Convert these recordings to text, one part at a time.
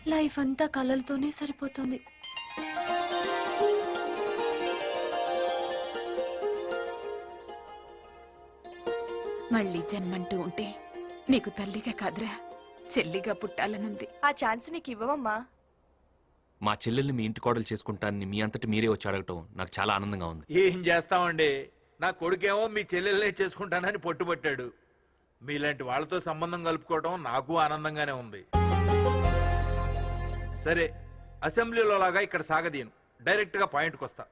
Life అంతా కలలతోనే సరిపోతుంది. మళ్ళీ జన్మంటూ ఉంటే నీకు తల్లిగా కాదురా, చెల్లిగా పుట్టాలనుంది. ఆ ఛాన్స్ నీకు ఇవ్వమమ్మా. మా చెల్లెల్ని మీ ఇంటి కోడలు చేసుకుంటానని మీ అంతటి మీరే వచ్చి అడగటం నాకు చాలా ఆనందంగా ఉంది. ఏం చేస్తామండి, నా కొడుకేమో మీ చెల్లెల్నే చేసుకుంటానని పట్టుబట్టాడు. మీలాంటి వాళ్ళతో సంబంధం కలుపుకోవడం నాకు ఆనందంగానే ఉంది. సరే, అసెంబ్లీలో లాగా ఇక్కడ సాగదీను, డైరెక్ట్గా పాయింట్కి వస్తా.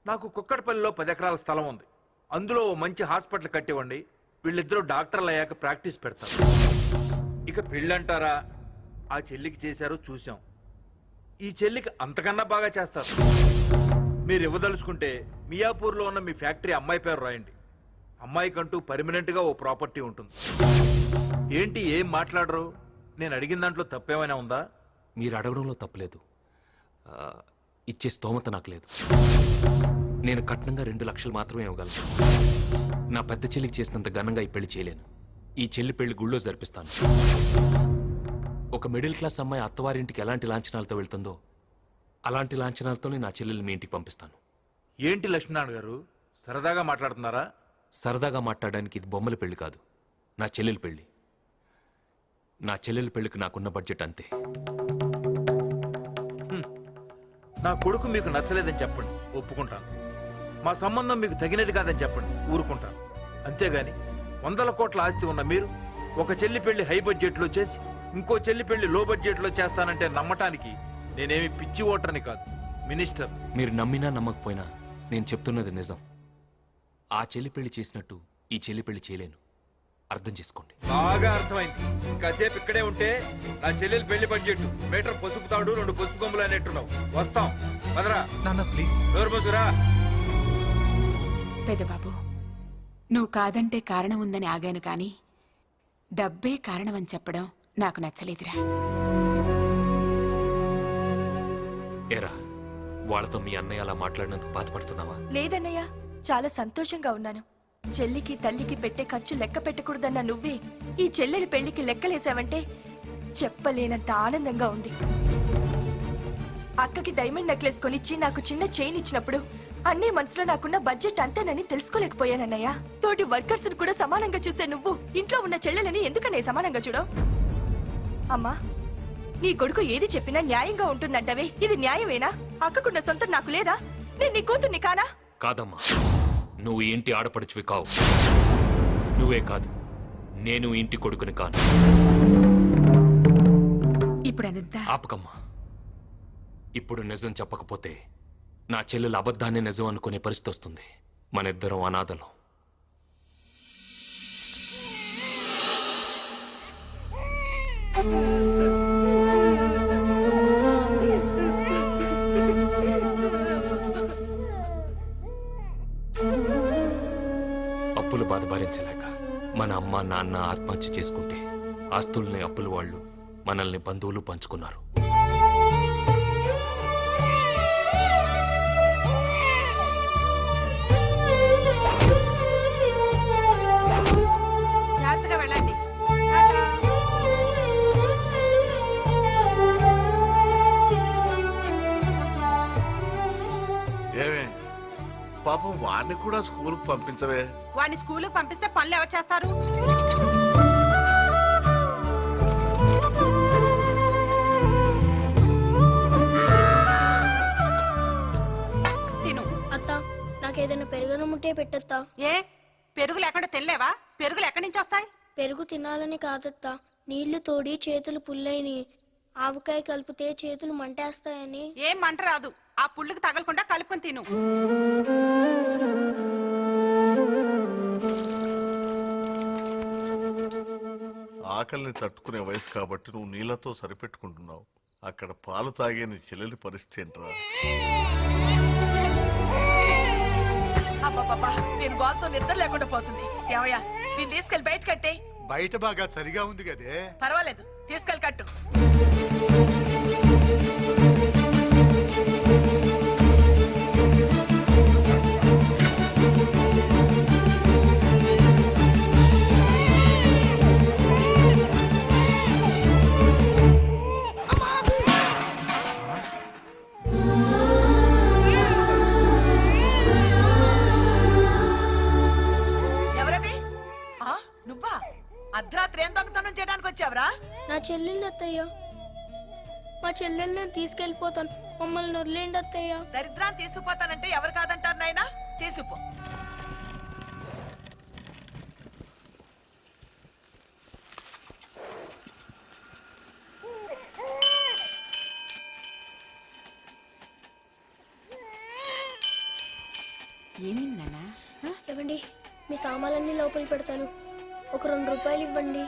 నాకు కుక్కడపల్లిలో 10 ఎకరాల స్థలం ఉంది. అందులో ఓ మంచి హాస్పిటల్ కట్టివ్వండి. వీళ్ళిద్దరూ డాక్టర్లు అయ్యాక ప్రాక్టీస్ పెడతారు. ఇక పెళ్ళంటారా, ఆ చెల్లికి చేశారో చూసాం. ఈ చెల్లికి అంతకన్నా బాగా చేస్తారు. మీరు ఇవ్వదలుచుకుంటే మియాపూర్లో ఉన్న మీ ఫ్యాక్టరీ అమ్మాయి పేరు రాయండి. అమ్మాయికంటూ పర్మనెంట్గా ఓ ప్రాపర్టీ ఉంటుంది. ఏంటి ఏం మాట్లాడరు? నేను అడిగిన దాంట్లో తప్పేమైనా ఉందా? మీరు అడగడంలో తప్పలేదు. ఇచ్చే స్తోమత నాకు లేదు. నేను కట్నంగా 2 లక్షలు మాత్రమే ఇవ్వగలను. నా పెద్ద చెల్లికి చేసినంత ఘనంగా ఈ పెళ్లి చేయలేను. ఈ చెల్లి పెళ్లి గుళ్ళో జరిపిస్తాను. ఒక మిడిల్ క్లాస్ అమ్మాయి అత్తవారింటికి ఎలాంటి లాంఛనాలతో వెళ్తుందో అలాంటి లాంఛనాలతోనే నా చెల్లెల్ని మీ ఇంటికి పంపిస్తాను. ఏంటి లక్ష్మీనారాయణ గారు, సరదాగా మాట్లాడుతున్నారా? సరదాగా మాట్లాడడానికి ఇది బొమ్మల పెళ్లి కాదు, నా చెల్లెల పెళ్లి. నా చెల్లెల పెళ్లికి నాకున్న బడ్జెట్ అంతే. నా కొడుకు మీకు నచ్చలేదని చెప్పండి, ఒప్పుకుంటాను. మా సంబంధం మీకు తగినది కాదని చెప్పండి, ఊరుకుంటాను. అంతేగాని 100 కోట్ల ఆస్తి ఉన్న మీరు ఒక చెల్లి పెళ్లి హై బడ్జెట్లో చేసి ఇంకో చెల్లి పెళ్లి లో బడ్జెట్లో చేస్తానంటే నమ్మటానికి నేనేమి పిచ్చి ఓటర్ని కాదు, మినిస్టర్. మీరు నమ్మినా నమ్మకపోయినా నేను చెప్తున్నది నిజం. ఆ చెల్లి పెళ్లి చేసినట్టు ఈ చెల్లి పెళ్లి చేయలేను, అర్థం చేసుకోండి. బాగా అర్థమైంది. కాసేపు ఇక్కడే ఉంటే నా చెల్లెలు పెళ్లి బడ్జెట్ మీటర్ పసుపు తాడు 2 పసుపు కొమ్ములు అనేట్టున్నావు. వస్తాం, పదరా. ప్లీజ్ నోరుమోసురా. పెదబాబు, నువ్వు కాదంటే కారణం ఉందని ఆగాను కానీ డబ్బే కారణమని చెప్పడం నాకు నచ్చలేదురా. ఏరా, వాళ్ళతో మీ అన్నయ్య అలా మాట్లాడినందుకు బాధపడుతున్నావా? లేదన్నయ్య, చాలా సంతోషంగా ఉన్నాను. చెల్లికి తల్లికి పెట్టే ఖర్చు లెక్క పెట్టకూడదన్న నువ్వే ఈ చెల్లెలి పెళ్లికి లెక్కలేసావంటే చెప్పలేనంత ఆనందంగా ఉంది. అక్కకి డైమండ్ నెక్లెస్ కొనిచ్చి నాకు చిన్న చైన్ ఇచ్చినప్పుడు అన్నీ మనసులో నాకున్న బడ్జెట్ అంతేనని తెలుసుకోలేకపోయానన్నయ్య. తోటి వర్కర్స్ కూడా సమానంగా చూసే నువ్వు ఇంట్లో ఉన్న చెల్లెలని ఎందుకనే సమానంగా చూడవు? అమ్మా, నీ కొడుకు ఏది చెప్పినా న్యాయంగా ఉంటుందంటవే, ఇది న్యాయమేనా? అక్కకున్న సొంతం నాకు లేదా? నేను నీ కూతుర్ని కానా? కాదమ్మా, నువ్వు ఇంటి ఆడపడుచువి కావు. నువ్వే కాదు, నేను ఇంటి కొడుకుని కాను. ఇప్పుడు అదంతా ఆపకమ్మా. ఇప్పుడు నిజం చెప్పకపోతే నా చెల్లెలు అబద్ధాన్ని నిజం అనుకునే పరిస్థితి వస్తుంది. మనిద్దరం అనాథలం. అప్పులు బాధ భరించలేక మన అమ్మ నాన్న ఆత్మహత్య చేసుకుంటే ఆస్తుల్ని అప్పుల వాళ్ళు మనల్ని బంధువులు పంచుకున్నారు. పాపం వాడిని కూడా స్కూల్కి పంపించవే. వాడిని స్కూల్కి పంపిస్తే పనులు ఎవరు చేస్తారు? తిను. అత్త, నాకేదైనా పెరుగను ముట్టే పెట్టత్తా. ఏ పెరుగు లేకుండా తినలేవా? పెరుగులు ఎక్కడి నుంచి వస్తాయి? పెరుగు తినాలని కాదత్తా, నీళ్లు తోడి చేతులు పుల్లైని, ఆవకాయ కలిపితే చేతులు మంటేస్తాయని. ఏం మంట రాదు, ఆ పుళ్ళకి తగలకుండా కలుపుకొని తిను. ఆకలిని తట్టుకునే వయసు కాబట్టి నువ్వు నీళ్లతో సరిపెట్టుకుంటున్నావు. అక్కడ పాలు తాగే నీ చెల్లెలి పరిస్థితి ఏంట్రా? అబ్బబ్బబ్బా, నేను బాల్తో నిద్ర లేకుండా పోతుంది. ఏమయ్యా, నేను తీసుకెళ్లి బయట కట్టే. బయట బాగా సరిగా ఉంది కదే. పర్వాలేదు, తీసుకెళ్లి కట్టు. చెల్లెల్ని అత్తయ్య. మా చెల్లెల్ని నేను తీసుకెళ్ళిపోతాను. మమ్మల్ని వదిలేండి అత్తయ్య. దరిద్రాన్ని తీసుకుపోతానంటే ఎవరు కాదంటారు నాయనా? తీసుకుపో. ఏమైంది నాన్నా? ఇవ్వండి, మీ సామాన్లన్నీ లోపల పెడతాను. ఒక 2 రూపాయలు ఇవ్వండి.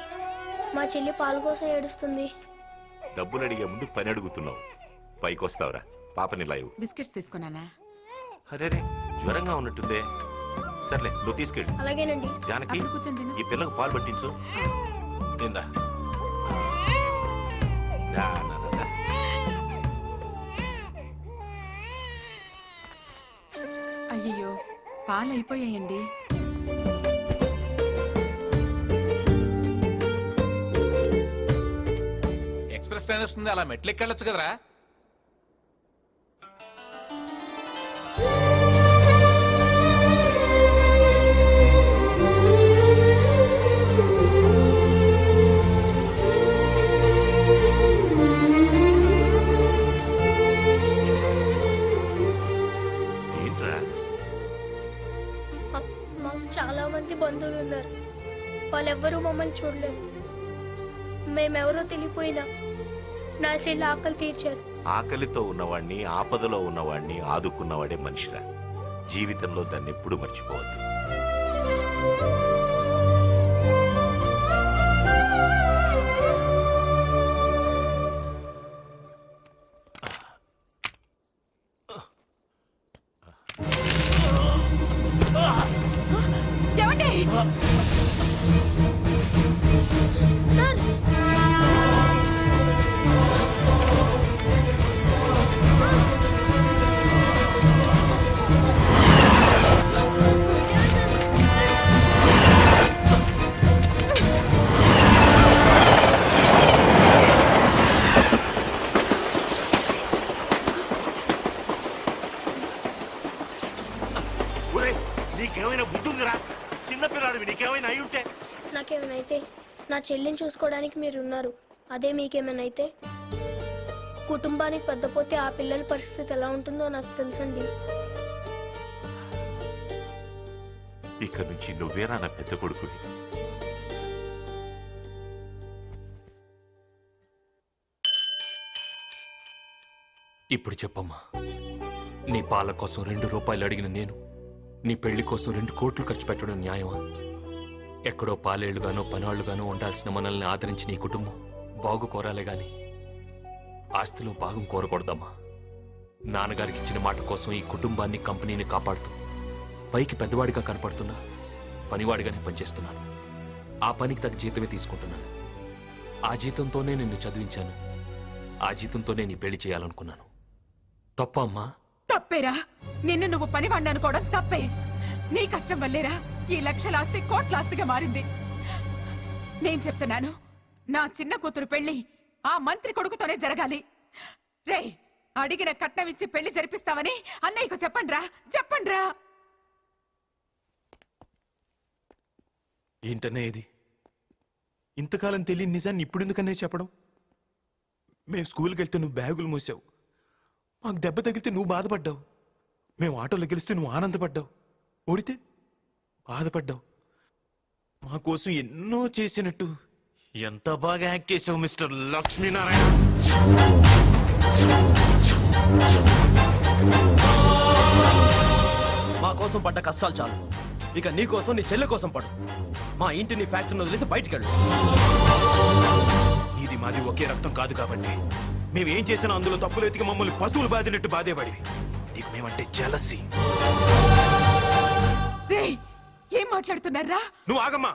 మా చెల్లి పాలు కోసం ఏడుస్తుంది. డబ్బులు అడిగే ముందు పని అడుగుతున్నావు. పైకొస్తావురా పాపని లైవ్. బిస్కెట్స్ తీసుకున్నానా? అరే జ్వరంగా ఉన్నట్టుందే. సర్లే నువ్వు తీసుకెళ్ళి. అలాగేనండి. జానకి అక్కడ కూర్చొని తిను. ఈ పిల్లకు పాలు పట్టించు. ఏందా అయ్యయ్యో, పాలు అయిపోయాయండి. ఎక్స్ప్రెస్ ట్రైన్ వస్తుంది, అలా మెట్లు ఎక్కెళ్ళొచ్చు కదరా. ఏంట్రా మాకు చాలా మంది బంధువులు ఉన్నారు. వాళ్ళెవ్వరూ మమ్మల్ని చూడలేదు. మేమెవరో తెలియపోయినా నా చెల్లి ఆకలి తీర్చారు. ఆకలితో ఉన్నవాడిని, ఆపదలో ఉన్నవాడిని ఆదుకున్నవాడే మనిషిరా. జీవితంలో దాన్ని ఎప్పుడు మర్చిపోవద్దు. సార్, ఒరేయ్, నీకేమైనా బుద్ధుందిరా? చిన్నపిల్లాడివి, నీకేమైనా అయి ఉంటే. నాకేమైనా అయితే నా చెల్లిని చూసుకోవడానికి మీరు ఉన్నారు. అదే మీకేమైనా అయితే కుటుంబానికి పెద్దపోతే ఆ పిల్లల పరిస్థితి ఎలా ఉంటుందో నాకు తెలుసండి. ఇక నుంచి నువ్వేరా నా పెద్ద కొడుకుని. ఇప్పుడు చెప్పమ్మా, నీ పాల కోసం 2 రూపాయలు అడిగిన నేను నీ పెళ్లి కోసం 2 కోట్లు ఖర్చు పెట్టడం న్యాయమా? ఎక్కడో పాలేళ్లుగానో పనాళ్లుగానో ఉండాల్సిన మనల్ని ఆదరించి నీ కుటుంబం బాగు కోరాలే గాని ఆస్తిలో భాగం కోరకూడదమ్మా. నాన్నగారికి ఇచ్చిన మాట కోసం ఈ కుటుంబాన్ని, కంపెనీని కాపాడుతూ పైకి పెద్దవాడిగా కనపడుతున్నా పనివాడిగానే పనిచేస్తున్నాను. ఆ పనికి తగ్గ జీతమే తీసుకుంటున్నాను. ఆ జీతంతోనే నిన్ను చదివించాను. ఆ జీతంతోనే నీ పెళ్లి చేయాలనుకున్నాను. తప్ప అమ్మా? తప్పేరా. నిన్ను నువ్వు పనివాడిని అనుకోవడం తప్పే. నీ కష్టం వల్లేరా ఈ లక్షల ఆస్తి కోట్ల ఆస్తిగా మారింది. నేను చెప్తున్నాను, నా చిన్న కూతురు పెళ్లి ఆ మంత్రి కొడుకుతోనే జరగాలి. రే, అడిగిన కట్నం ఇచ్చి పెళ్లి జరిపిస్తావని అన్నయ్యకు చెప్పండ్రా, చెప్పండ్రా. ఏంటనే ఇది? ఇంతకాలం తెలియని నిజాన్ని ఇప్పుడెందుకనే చెప్పడం? మేము స్కూల్కి వెళ్తే నువ్వు బ్యాగులు మోసావు, మాకు దెబ్బ తగిలితే నువ్వు బాధపడ్డావు, మేము ఆటోలో గెలిస్తే నువ్వు ఆనందపడ్డావు, ఓడితే బాధపడ్డావు. మా కోసం ఎన్నో చేసినట్టు ఎంత బాగా యాక్ట్ చేసావు మిస్టర్ లక్ష్మీనారాయణ. మా కోసం పడ్డ కష్టాలు చాలు. ఇక నీ కోసం, నీ చెల్లె కోసం పడు. మా ఇంటిని ఫ్యాక్టరీని వదిలేసి బయటికెళ్ళు. ఇది మాది ఒకే రక్తం కాదు కాబట్టి మేమేం చేసినా అందులో తప్పులు ఎతికి మమ్మల్ని పశువులు బాధినట్టు బాధేవాడివి. నీకు మేమంటే జలసి. రే, ఏం మాట్లాడుతున్నారా? నువ్వు ఆగమ్మా.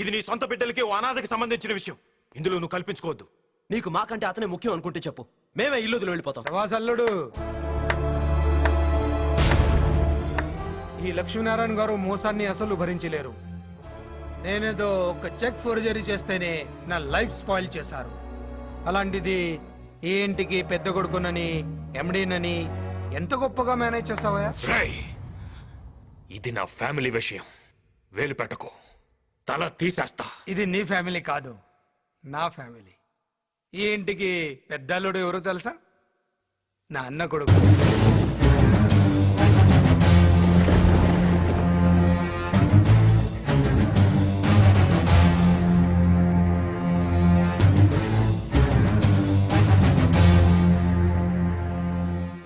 ఇది నీ సొంత బిడ్డలకి ఓ అనాథకి సంబంధించిన విషయం. ఇందులో నువ్వు కల్పించుకోవద్దు. నీకు మాకంటే అతనే ముఖ్యం అనుకుంటే చెప్పు, మేమే ఇల్లు వదిలి వెళ్ళిపోతాం. అల్లుడు, ఈ లక్ష్మీనారాయణ గారు మోసాన్ని అసలు భరించలేరు. నేనేదో ఒక చెక్ ఫోర్జరీ చేస్తేనే నా లైఫ్ స్పాయిల్ చేశారు. అలాంటిది ఈ ఇంటికి పెద్ద కొడుకునని, ఎండీనని ఎంత గొప్పగా మేనేజ్ చేసావా? ఇది నా ఫ్యామిలీ విషయం. వేలు పెట్టకు, తల తీసేస్తా. ఇది నీ ఫ్యామిలీ కాదు, నా ఫ్యామిలీ. ఈ ఇంటికి పెద్దల్లుడు ఎవరో తెలుసా? నా అన్న కొడుకు.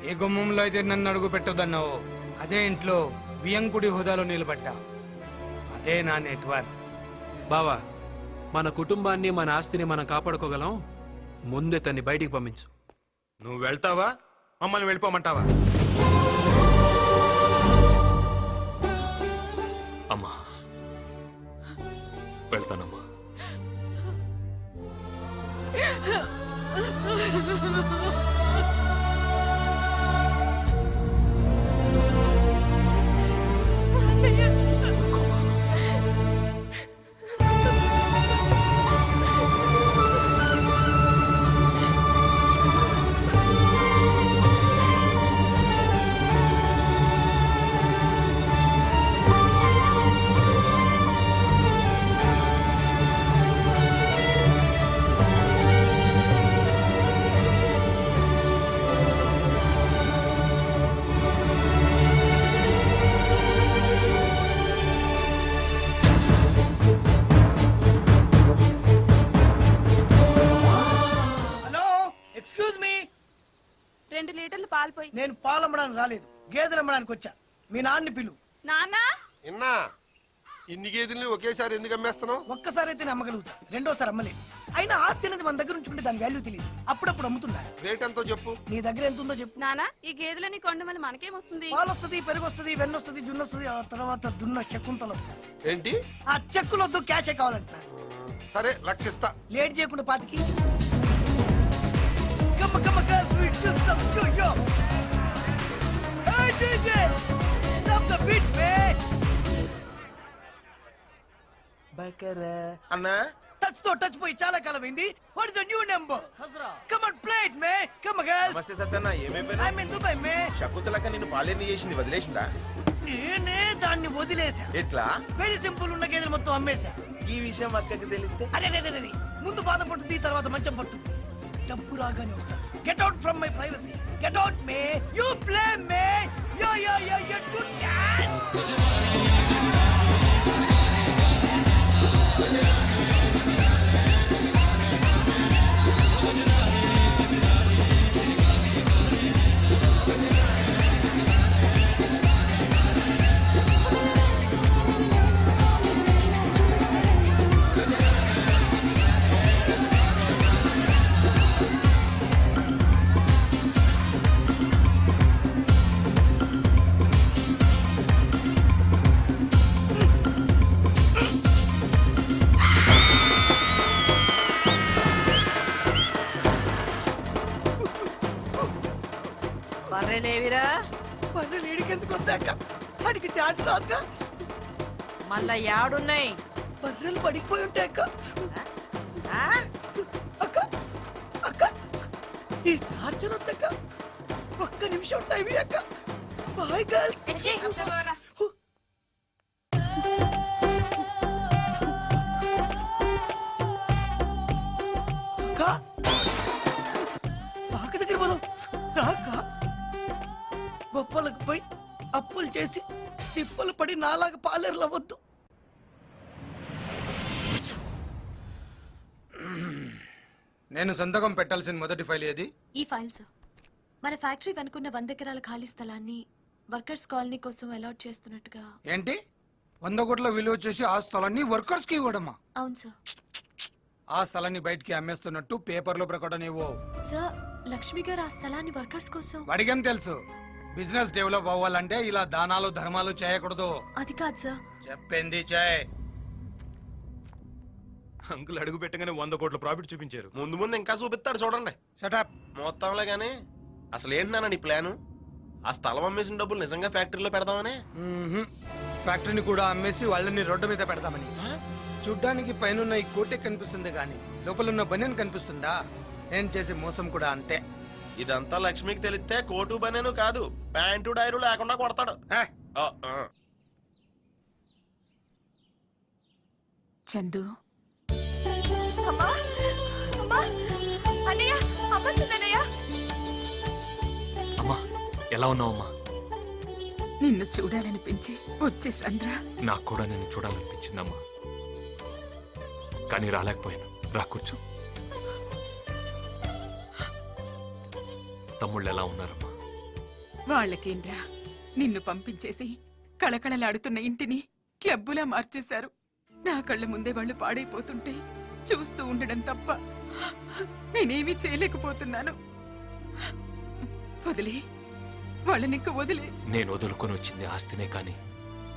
ఏ గుమ్మంలో అయితే నన్ను అడుగు పెట్టొద్దన్నావు, అదే ఇంట్లో వియంకుడి హోదాలో నిలబడ్డా. అదే నా నెట్వర్క్. బావా, మన కుటుంబాన్ని మన ఆస్తిని మనం కాపాడుకోగలం. ముందే తన్ని బయటికి పంపించు. నువ్వు వెళ్తావా మమ్మల్ని వెళ్ళిపోమంటావా? అమ్మా వెళ్తానమ్మా. Hello, excuse me. 2 లీటర్లు పాలు పోయి. నేను పాలు అమ్మడానికి రాలేదు, గేదెలు అమ్మడానికి వచ్చా. మీ నాన్ని పిలు. నాన్న ఇన్నా ఇన్ని గేదెల్ని ఒకేసారి ఎందుకు అమ్మేస్తున్నావు? ఒక్కసారి అయితే అమ్మగలుగుతా, రెండోసారి అమ్మలేదు. అయినా ఆస్తి అనేది మన దగ్గర ఉంచుకుంటే దాని వాల్యూ తెలియదు. అప్పుడప్పుడు అమ్ముతున్నా. రేట్ ఎంతో చెప్పు. నీ దగ్గర ఎంత ఉందో చెప్పు. నాన్న ఈ గేదెలని కొండ మళ్ళీ మనకేమొస్తుంది? పాలు వస్తుంది, పెరుగు వస్తుంది, వెన్న వస్తుంది, జున్ను వస్తుంది, ఆ తర్వాత దున్న శకుంతలు వస్తాయి. ఏంటి? ఆ చెక్కులు వద్దు, క్యాషే కావాలంటున్నా. సరే లక్షిస్తా. లేట్ చేయకుండా పాతికి. Come on, come on, girls, we do some yo-yo. Hey, DJ, stop the beat, man. అన్నా టచ్ తో టచ్ పోయి చాలా కాలం అయింది. What is the new number? Come on, play it, man. Come on, girls. నమస్తే సత్యన్న, ఏమైపోయినా? I'm in Dubai, man. శకుంతలక్క నిన్ను పాలేని చేసింది వదిలేసిందా? నేనే దాన్ని వదిలేసా. ఎట్లా? వెరీ సింపుల్, ఉన్న గేదెలు మొత్తం అమ్మేశా. ఈ విషయం అక్కకి తెలిస్తే? అరే ముందు బాధ పట్టుద్ది, తర్వాత మంచం పట్టు. డబ్బు రాగానే వస్తా. Get out from my privacy. Get out me. You play me. Yo yo yo యో గుడ్ డాన్స్. బర్రెలేవిరా? పన్ను లేడికి ఎందుకు వస్తాక? వాడికి డాన్స్ రాదుగా. మళ్ళా యాడున్నాయి? బర్రెలు పడిపోయి ఉంటాయి అక్క. ఆ? అక్క అక్క ఈ టార్చర్ వద్దక్క. ఒక్క నిమిషం టైం అక్క. Boy girls. ఎచ్చి. అక్క పాక దగ్గర పోదాం రాక. గొప్పలకు పోయి అప్పులు చేసి తిప్పలు పడి నాలాగా పాలేరులు అవ్వద్దు. నేను సంతకం పెట్టాల్సిన మొదటి ఫైల్ ఏది? ఈ ఫైల్ సార్, మన ఫ్యాక్టరీ వెనుకున్న 100 ఎకరాల ఖాళీ స్థలాన్ని వర్కర్స్ కాలనీ కోసం అలాట్ చేస్తున్నట్టుగా. ఏంటి 100 కోట్ల విలువ చేసి ఆ స్థలాన్ని వర్కర్స్ కి ఇవ్వడమా? అవును సార్. ఆ స్థలాన్ని బయటికి అమ్మేస్తున్నట్టు పేపర్లో ప్రకటన ఇవ్వు. సార్, లక్ష్మి గారు ఆ స్థలాన్ని వర్కర్స్ కోసం. వాడికేం తెలుసు? బిజినెస్ డెవలప్ అవ్వాలంటే ఇలా దానాలు ధర్మాలు చేయకూడదు. అది కాదు సార్. చెప్పింది చేయి. అంకుల్ అడుగు పెట్టగానే 100 కోట్ల ప్రాఫిట్ చూపించారు. ముందు ముందు ఇంకా చూపిస్తాడు చూడండి. షటప్. మొత్తంలే గానీ అసలు ఏంటన్నా నీ ప్లాను? ఆ స్థలం అమ్మేసిన డబ్బులు నిజంగా ఫ్యాక్టరీలో పెడదామని? ఫ్యాక్టరీని కూడా అమ్మేసి వాళ్ళని రోడ్డు మీద పెడతామని. చూడ్డానికి పైన ఈ కోటె కనిపిస్తుంది కానీ లోపల బనియన్ కనిపిస్తుందా? నేను చేసే మోసం కూడా అంతే. ఇదంతా లక్ష్మికి తెలిస్తే కోటు బనేను కాదు, ప్యాంటు డైరు లేకుండా కొడతాడు. చందు, అమ్మా అమ్మా అన్నయ్య అమ్మచ్చిందన్నయ్య. అమ్మా ఎలా ఉన్నావమ్మా? నిన్ను చూడాలనిపించి వచ్చేసండ్రా. నాకు కూడా నిన్ను చూడాలనిపించిందమ్మా, కానీ రాలేకపోయాను. రా కూర్చో. తమ్ముళ్ళు ఎలా ఉన్నారమ్మా? వాళ్ళకేంరా, నిన్ను పంపించేసి కళకళలాడుతున్న ఇంటిని క్లబ్బులా మార్చేశారు. నా కళ్ళ ముందే వాళ్ళు పాడైపోతుంటే చూస్తూ ఉండడం తప్ప నేనేమీ చేయలేకపోతున్నాను. వదిలే, వాళ్ళనింక వదిలే. నేను వదులుకొని వచ్చింది ఆస్తినే కానీ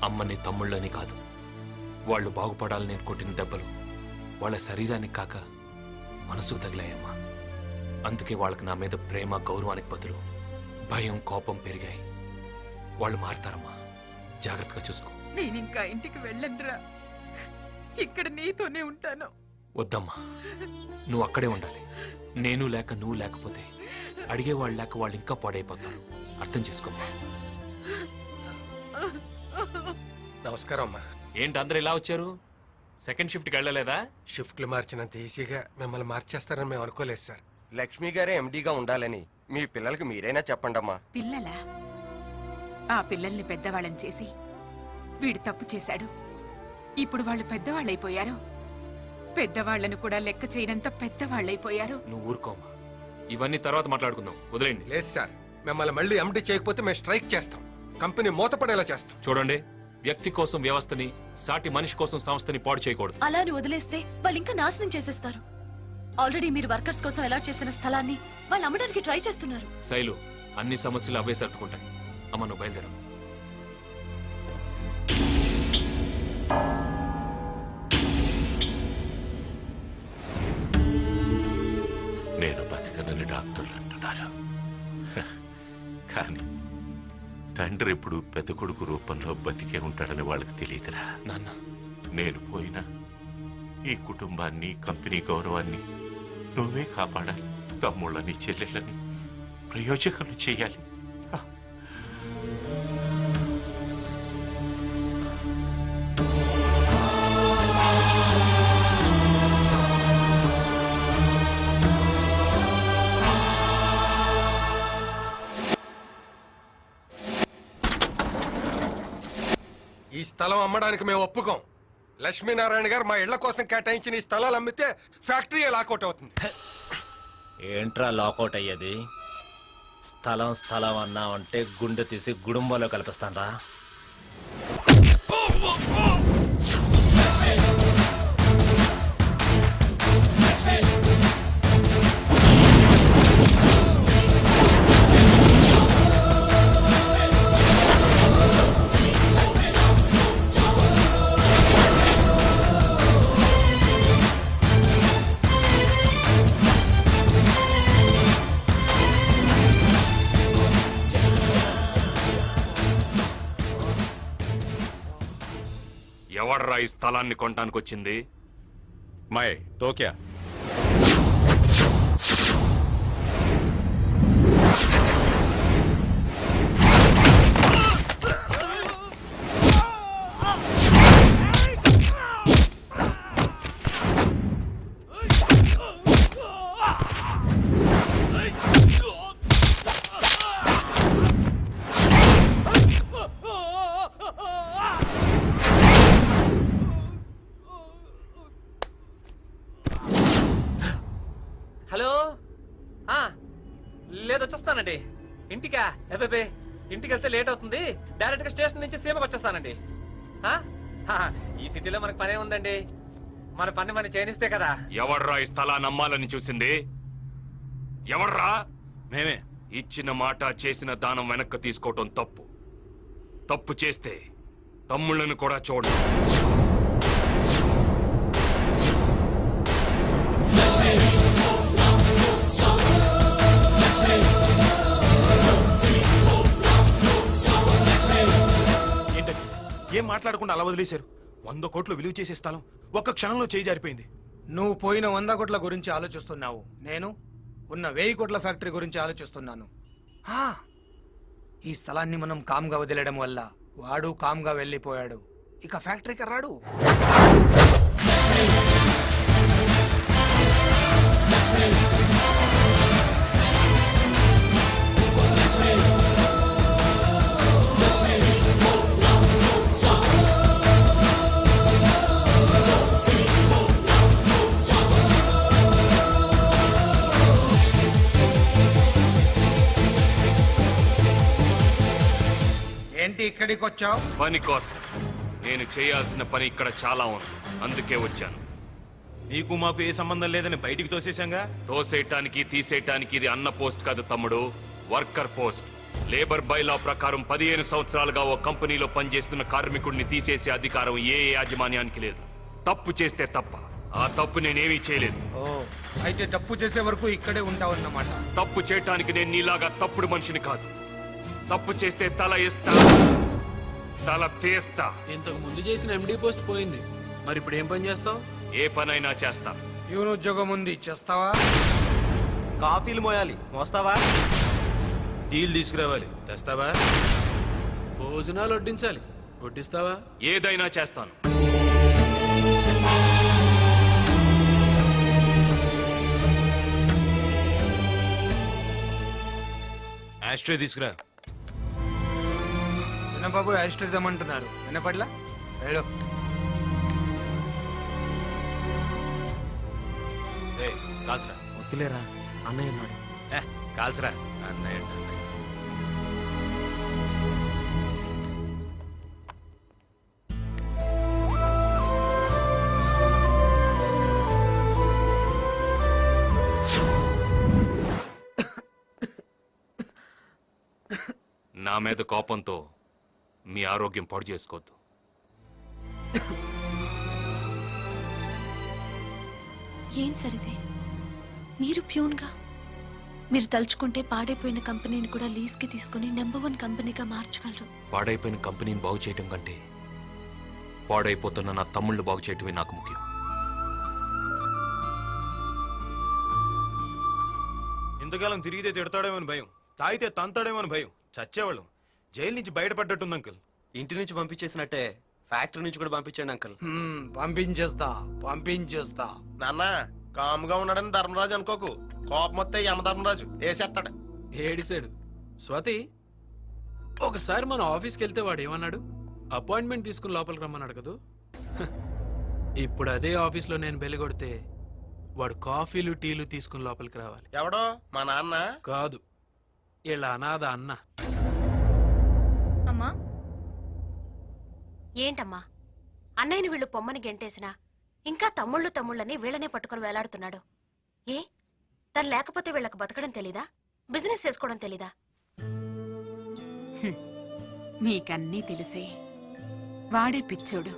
అమ్మని తమ్ముళ్ళని కాదు. వాళ్ళు బాగుపడాలని నేను కొట్టిన దెబ్బలు వాళ్ళ శరీరానికి కాక మనసుకు తగిలాయమ్మా. అందుకే వాళ్ళకి నా మీద ప్రేమ గౌరవానికి బదులు భయం కోపం పెరిగాయి. వాళ్ళు మారతారమ్మా, జాగ్రత్తగా చూసుకో. నేనింకా ఇంటికి వెళ్ళండ్రా, ఇక్కడ నీతోనే ఉంటాను. వద్దమ్మా, నువ్వు అక్కడే ఉండాలి. నేను లేక నువ్వు లేకపోతే అడిగేవాళ్ళు లేక వాళ్ళు ఇంకా పాడైపోతారు. అర్థం చేసుకోమ్మా. నమస్కారం అమ్మా. ఏంటి అందరు ఇలా వచ్చారు? సెకండ్ షిఫ్ట్కి వెళ్ళలేదా? షిఫ్ట్లు మార్చినంత ఈజీగా మిమ్మల్ని మార్చేస్తారని మేము అనుకోలేదు సార్. లక్ష్మి గారే ఎండీగా ఉండాలని మీ పిల్లలకి మీరైనా చెప్పండమ్మా. పిల్లలా? ఆ పిల్లల్ని పెద్దవాళ్ళని చేసి వీడు తప్పు చేశాడు. ఇప్పుడు వాళ్ళు పెద్దవాళ్ళైపోయారు. పెద్దవాళ్లను కూడా లెక్క చేయనంత పెద్దవాళ్ళైపోయారు. నువ్వు ఊరుకోమ్మా, ఇవన్నీ తర్వాత మాట్లాడుకుందాం. వదిలేండి. లేదు సార్, మిమ్మల్ని మళ్ళీ ఎండి చేయకపోతే మేము స్ట్రైక్ చేస్తాం. కంపెనీ మూతపడేలా చేస్తాం. చూడండి, వ్యక్తి కోసం వ్యవస్థని, సాటి మనిషి కోసం సంస్థని పాడు చేయకూడదు. అలా అని వదిలేస్తే వాళ్ళు ఇంకా నాశనం చేసేస్తారు. ఆల్రెడీ మీరు వర్కర్స్ కోసం అలాట్ చేసిన స్థలాన్ని వాళ్ళు అమ్మడానికి ట్రై చేస్తున్నారు. శైలు, అన్ని సమస్యలు అవే సర్దుకుంటాయి. అమ్మ నువ్వు బయలుదేరు. నేను బతకనని డాక్టర్లు అంటున్నారు. కానీ తండ్రి ఎప్పుడు పెద్ద కొడుకు రూపంలో బతికే ఉంటాడని వాళ్ళకి తెలియదురా నాన్న. నేను పోయినా ఈ కుటుంబాన్ని, కంపెనీ గౌరవాన్ని నువ్వే కాపాడాలి. తమ్ముళ్ళని చెల్లెళ్ళని ప్రయోజకులు చేయాలి. ఈ స్థలం అమ్మడానికి మేము ఒప్పుకోం. లక్ష్మీనారాయణ గారు మా ఇళ్ల కోసం కేటాయించిన ఈ స్థలాలు అమ్మితే ఫ్యాక్టరీ లాకౌట్ అవుతుంది. ఏంట్రా లాకౌట్ అయ్యేది? స్థలం అన్నావంటే గుండె తీసి గుడుంబంలో కల్పిస్తానరా. ఎవడ్రా ఈ స్థలాన్ని కొనడానికి వచ్చింది? మై తోక్యా హలో, లేదు వచ్చేస్తానండి. ఇంటికా? అబ్బే, ఇంటికి వెళ్తే లేట్ అవుతుంది. డైరెక్ట్ గా స్టేషన్ నుంచి సీమకు వచ్చేస్తానండి. ఈ సిటీలో మనకు పనే ఉందండి. మన పని మనం చేయనిస్తే కదా. ఎవడ్రా ఈ స్థలాన్ని అమ్మాలని చూసింది? ఎవడ్రా? మేమే. ఇచ్చిన మాట, చేసిన దానం వెనక్కి తీసుకోవటం తప్పు. తప్పు చేస్తే తమ్ముళ్ళను కూడా చూడు. ఏంటది? ఏం మాట్లాడకుండా అలా వదిలేశారు? 100 కోట్లు విలువ చేసే స్థలం ఒక్క క్షణంలో చేయి జారిపోయింది. నువ్వు పోయిన 100 కోట్ల గురించి ఆలోచిస్తున్నావు. నేను ఉన్న 1000 కోట్ల ఫ్యాక్టరీ గురించి ఆలోచిస్తున్నాను. ఈ స్థలాన్ని మనం కామ్గా వదిలేయడం వల్ల వాడు కామ్గా వెళ్ళిపోయాడు. ఇక ఫ్యాక్టరీకి రాడు. లక్ష్మి ఏంటి ఇక్కడికి వచ్చావు? పని కోసం. నేను చేయాల్సిన పని ఇక్కడ చాలా ఉంది, అందుకే వచ్చాను. నీకు మాకు ఏ సంబంధం లేదని బయటికి తోసేశాంగా. తోసేయటానికి తీసేయటానికి ఇది అన్న పోస్ట్ కాదు తమ్ముడు, వర్కర్ పోస్ట్. లేబర్ బైలా ప్రకారం 15 సంవత్సరాలుగా ఓ కంపెనీలో పనిచేస్తున్న కార్మికుడిని తీసేసే అధికారం ఏ యాజమాన్యానికి లేదు. తప్పు చేస్తే తప్ప, ఆ తప్పు నేనేమీ చేయలేదు. ఓ, అయితే తప్పు చేసే వరకు ఇక్కడే ఉంటావన్నమాట. తప్పు చేయటానికి నేను నీలాగా తప్పుడు మనిషిని కాదు. తప్పు చేస్తే తల ఇస్తా, తల తీస్తా. ఇంతకు ముందు చేసిన ఎండి పోస్ట్ పోయింది, మరి ఇప్పుడు ఏం పని చేస్తావు? ఏ పనైనా చేస్తా. ప్యూన్ ఉద్యోగం ఉంది, చేస్తావా? కాఫీలు మోయాలి, మోస్తావా? డీల్ తీసుకురావాలి, తెస్తావా? భోజనాలు వడ్డించాలి, వడ్డిస్తావా? ఏదైనా చేస్తాను. ఆస్ట్రే తీసుకురా. చిన్నబాబు యాస్ట్రిద్దామంటున్నారు, వినపట్ల? వెళ్ళు. కాల్చరా. వద్దులేరా, అన్నయ్య ఉన్నాడు. కాల్చరా. అన్నయ్య అంటే అన్నయ్య. నా మీద కోపంతో మీ ఆరోగ్యం పాడు చేసుకోవద్దు. ఏం సరిదే, మీరు ప్యూన్గా? మీరు తలుచుకుంటే పాడైపోయిన కంపెనీని కూడా లీజ్కి తీసుకుని నెంబర్ 1 కంపెనీగా మార్చగలరు. పాడైపోయిన కంపెనీని బాగు చేయటం కంటే పాడైపోతున్న నా తమ్ముళ్ళు బాగు చేయటమే నాకు ముఖ్యం. ఇంతకాలం తిరిగితే తిడతాడేమని భయం, తాగితే తంతాడేమని భయం. చచ్చేవాళ్ళం. జైలు నుంచి బయటపడ్డట్టుంది అంకుల్. ఇంటి నుంచి పంపించేసినట్టే ఫ్యాక్టరీ నుంచి కూడా పంపించండి అంకల్. పంపించేస్తా. నాన్న కాముగా ఉన్నాడని ధర్మరాజు అనుకోకు, కోపం వస్తే యమధర్మరాజు వేసేస్తాడు. ఏడిసాడు. స్వాతి, ఒకసారి మన ఆఫీస్కి వెళ్తే వాడు ఏమన్నాడు? అపాయింట్మెంట్ తీసుకుని లోపలికి రమ్మన్నాడు కదూ. ఇప్పుడు అదే ఆఫీస్లో నేను బెల్లి కొడితే వాడు కాఫీలు టీలు తీసుకుని లోపలికి రావాలి. ఎవడో మా నాన్న కాదు, ఇలా అనాథ అన్న. అమ్మా, ఏంటమ్మా అన్నయ్యని వీళ్ళు పొమ్మని గెంటేసినా ఇంకా తమ్ముళ్ళని వీళ్ళనే పట్టుకుని వేలాడుతున్నాడు. ఏ తను లేకపోతే వీళ్ళకు బతకడం తెలీదా? బిజినెస్ చేసుకోవడం తెలీదా? మీకన్నీ తెలిసే. వాడే పిచ్చోడు.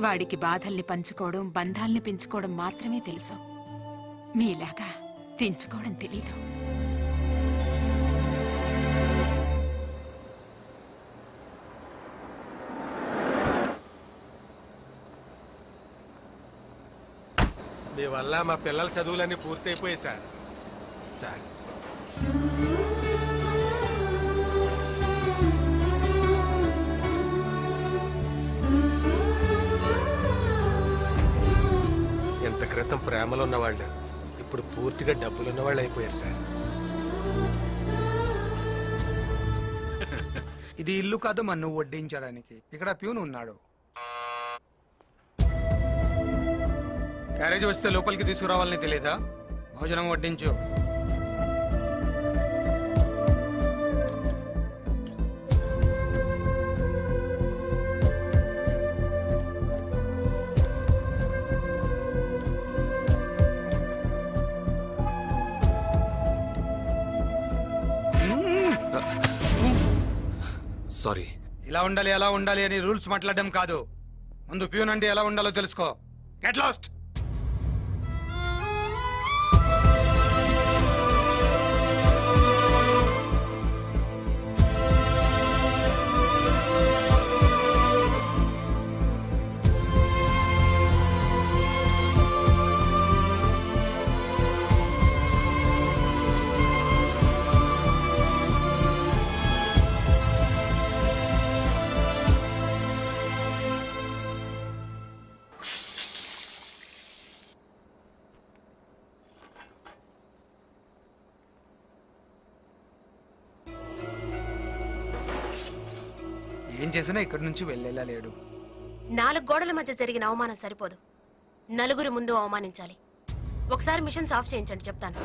వాడికి బాధల్ని పంచుకోవడం, బంధాల్ని పెంచుకోవడం మాత్రమే తెలుసు. మీలాగా తెంచుకోవడం తెలీదు. మీ వల్ల మా పిల్లల చదువులన్నీ పూర్తయిపోయాయి సార్. సార్ ఎంత క్రితం ప్రేమలో ఉన్నవాళ్ళు ఇప్పుడు పూర్తిగా డబ్బులు ఉన్నవాళ్ళు అయిపోయారు సార్. ఇది ఇల్లు కాదు మన్ను వడ్డించడానికి. ఇక్కడ ప్యూన్ ఉన్నాడు. క్యారేజ్ వస్తే లోపలికి తీసుకురావాలని తెలియదా? భోజనం వడ్డించు. సారీ. ఇలా ఉండాలి అలా ఉండాలి అని రూల్స్ మాట్లాడడం కాదు. ముందు ప్యూన్ అంటే ఎలా ఉండాలో తెలుసుకో. Get lost. ఏం చేసినా ఇక్కడి నుంచి వెళ్ళేలా లేడు. 4 గోడల మధ్య జరిగిన అవమానం సరిపోదు, నలుగురి ముందు అవమానించాలి. ఒకసారి మిషన్స్ ఆఫ్ చేయించండి, చెప్తాను.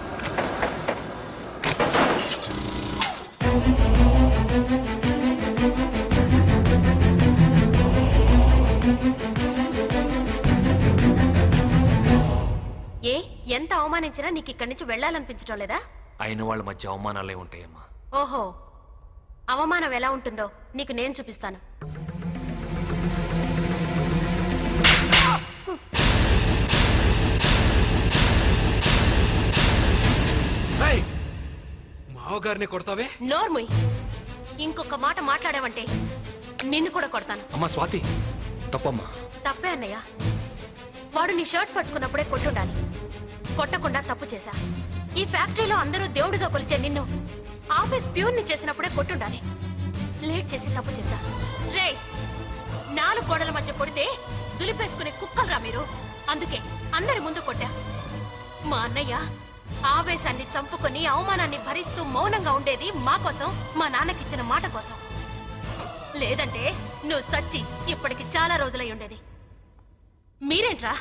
అవమానించినా నీకు ఇక్కడి నుంచి వెళ్ళాలనిపించడం లేదా? అయిన వాళ్ళ మధ్య అవమానాలే ఉంటాయమ్మా. ఓహో, అవమానం ఎలా ఉంటుందో నీకు నేను చూపిస్తాను. మావగారిని కొడతావే? నోర్ముయ్, ఇంకొక మాట మాట్లాడావంటే నిన్ను కూడా కొడతాను. అమ్మా స్వాతి, తప్పమ్మా. తప్పే అన్నయ్య. వాడు నీ షర్ట్ పట్టుకున్నప్పుడే కొట్టుండాలి, కొట్టకుండా తప్పు చేశా. ఈ ఫ్యాక్టరీలో అందరూ దేవుడిగా కొలిచే నిన్ను ఆఫీస్ ప్యూన్ని చేసినప్పుడే కొట్టుండాలి, లేట్ చేసి తప్పు చేశా. రే, 4 గోడల మధ్య కొడితే దులిపేసుకునే కుక్కలరా మీరు, అందుకే అందరి ముందు కొట్టా. మా అన్నయ్య ఆవేశాన్ని చంపుకొని అవమానాన్ని భరిస్తూ మౌనంగా ఉండేది మా కోసం, మా నాన్నకిచ్చిన మాట కోసం. లేదంటే నువ్వు చచ్చి ఇప్పటికి చాలా రోజులై ఉండేది. మీరేంట్రా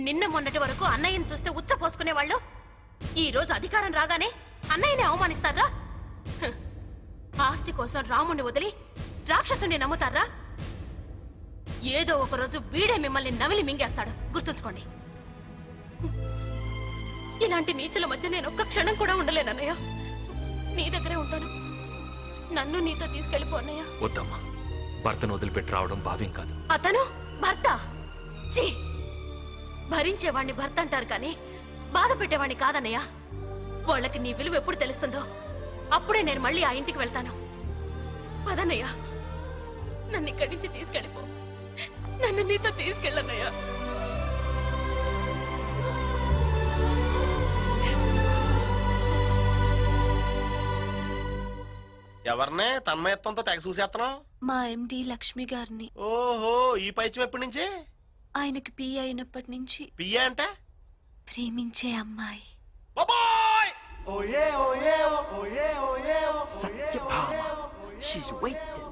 నిన్న మొన్నటి వరకు అన్నయ్యని చూస్తే ఉచ్చ పోసుకునేవాళ్ళు, ఈ రోజు అధికారం రాగానే అన్నయ్యని అవమానిస్తారా? హ్, ఆస్తి కోసం రాముణ్ణి వదిలి రాక్షసుని నమ్ముతారా? ఏదో ఒక రోజు వీడే మిమ్మల్ని నవిలి మింగేస్తాడు, గుర్తుంచుకోండి. ఇలాంటి నీచుల మధ్య నేను ఒక్క క్షణం కూడా ఉండలేనన్నయ్య. నీ దగ్గరే ఉంటాను, నన్ను నీతో తీసుకెళ్ళిపో అన్నయ్య. వద్దమ్మా, భర్తను వదిలిపెట్టి రావడం భావ్యం కాదు. అతను భర్త? ఛీ, భరించేవాణ్ణి భర్త అంటారు కానీ బాధ పెట్టేవాణ్ణి కాదన్నయ్య. వాళ్ళకి నీ విలువ ఎప్పుడు తెలుస్తుందో అప్పుడే నేను మళ్ళీ ఆ ఇంటికి వెళ్తాను. పదన్నయ్య, నన్ను ఇక్కడి నుంచి తీసుకెళ్ళిపో, నన్ను నీతో తీసుకెళ్ళన్నయ్యా. ఎవరినే తన్మయత్వంతో తెగ చూసేస్తున్నావు? మా ఎండి లక్ష్మి గారిని. ఓహో, ఈ పైచం ఎప్పటి నుంచి? ఆయనకి పిఏ అయినప్పటి నుంచి. పియ్య అంటే ప్రేమించే అమ్మాయి. Satyabhama, she's waiting.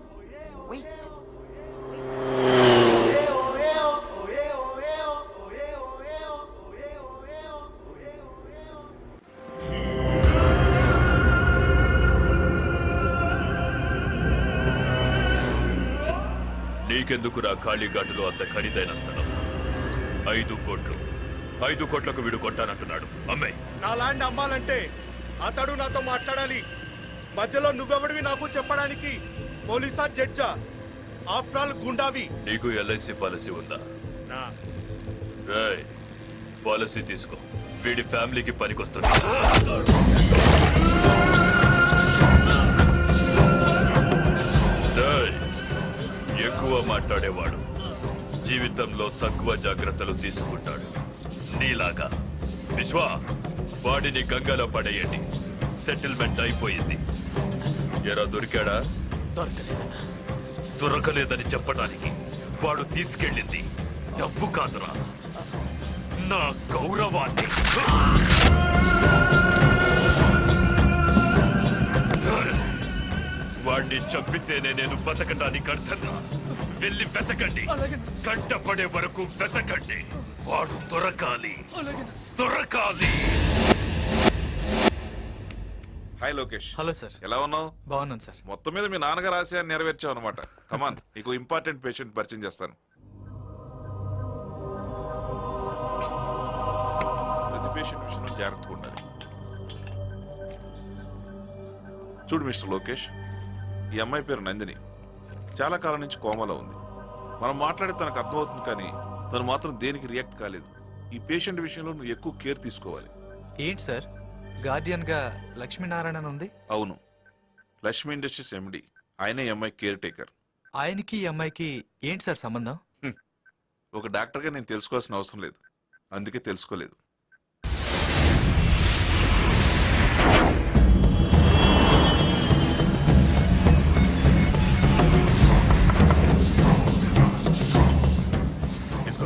నీకెందుకురా ఖాళీఘాటులో అంత ఖరీదైన స్థలం? 5 కోట్లు. 5 కోట్లకు వీడు కొట్టానంటున్నాడు. అమ్మే, నా ల్యాండ్ అమ్మాలంటే అతడు నాతో మాట్లాడాలి. మధ్యలో నువ్వెవడివి నాకు చెప్పడానికి? పోలీసా, జడ్జా? ఆఫ్టర్ ఆల్ గుండావి. నీకు ఎల్ఐసి పాలసీ ఉందా? రేయ్, పాలసీ తీసుకో, వీడి ఫ్యామిలీకి పనికొస్తుంది. రేయ్, ఎక్కువ మాట్లాడేవాడు జీవితంలో తక్కువ జాగ్రత్తలు తీసుకుంటాడు. నీలాగా. విశ్వ, వాడిని గంగలో పడేయండి. సెటిల్మెంట్ అయిపోయింది. ఎరా దొరికాడా? దొరకలేదని చెప్పడానికి వాడు తీసుకెళ్ళింది డబ్బు కాదురా, నా గౌరవాన్ని. వాడిని చంపితేనే నేను బతకడానికి అర్థంగా. వెళ్ళి వెతకండి, కంటపడే వరకు వెతకండి. వాడు దొరకాలి, దొరకాలి. హాయ్ లోకేష్. Hello sir. ఎలా ఉన్నావు? బాగున్నాను సార్. మొత్తం మీద మీ నాన్నగారు ఆశయాన్ని నెరవేర్చావు అనమాట. కమాన్, నీకు ఇంపార్టెంట్ పేషెంట్ పరిచయం చేస్తాను. ప్రతి పేషెంట్ విషయంలో జాగ్రత్తగా ఉండాలి. చూడు మిస్టర్ లోకేష్, ఈ అమ్మాయి పేరు నందిని. చాలా కాలం నుంచి కోమాలో ఉంది. మనం మాట్లాడే తనకు అర్థమవుతుంది, కానీ తను మాత్రం దేనికి రియాక్ట్ కాలేదు. ఈ పేషెంట్ విషయంలో నువ్వు ఎక్కువ కేర్ తీసుకోవాలి. ఏంటి సార్, గార్డియన్ గా లక్ష్మీనారాయణ ఉంది? అవును, లక్ష్మీ ఇండస్ట్రీస్ ఎండి. ఆయనే ఈ అమ్మాయి కేర్ టేకర్. ఆయనకి ఈ అమ్మాయికి ఏంటి సార్ సంబంధం? ఒక డాక్టర్గా నేను తెలుసుకోవాల్సిన అవసరం లేదు, అందుకే తెలుసుకోలేదు.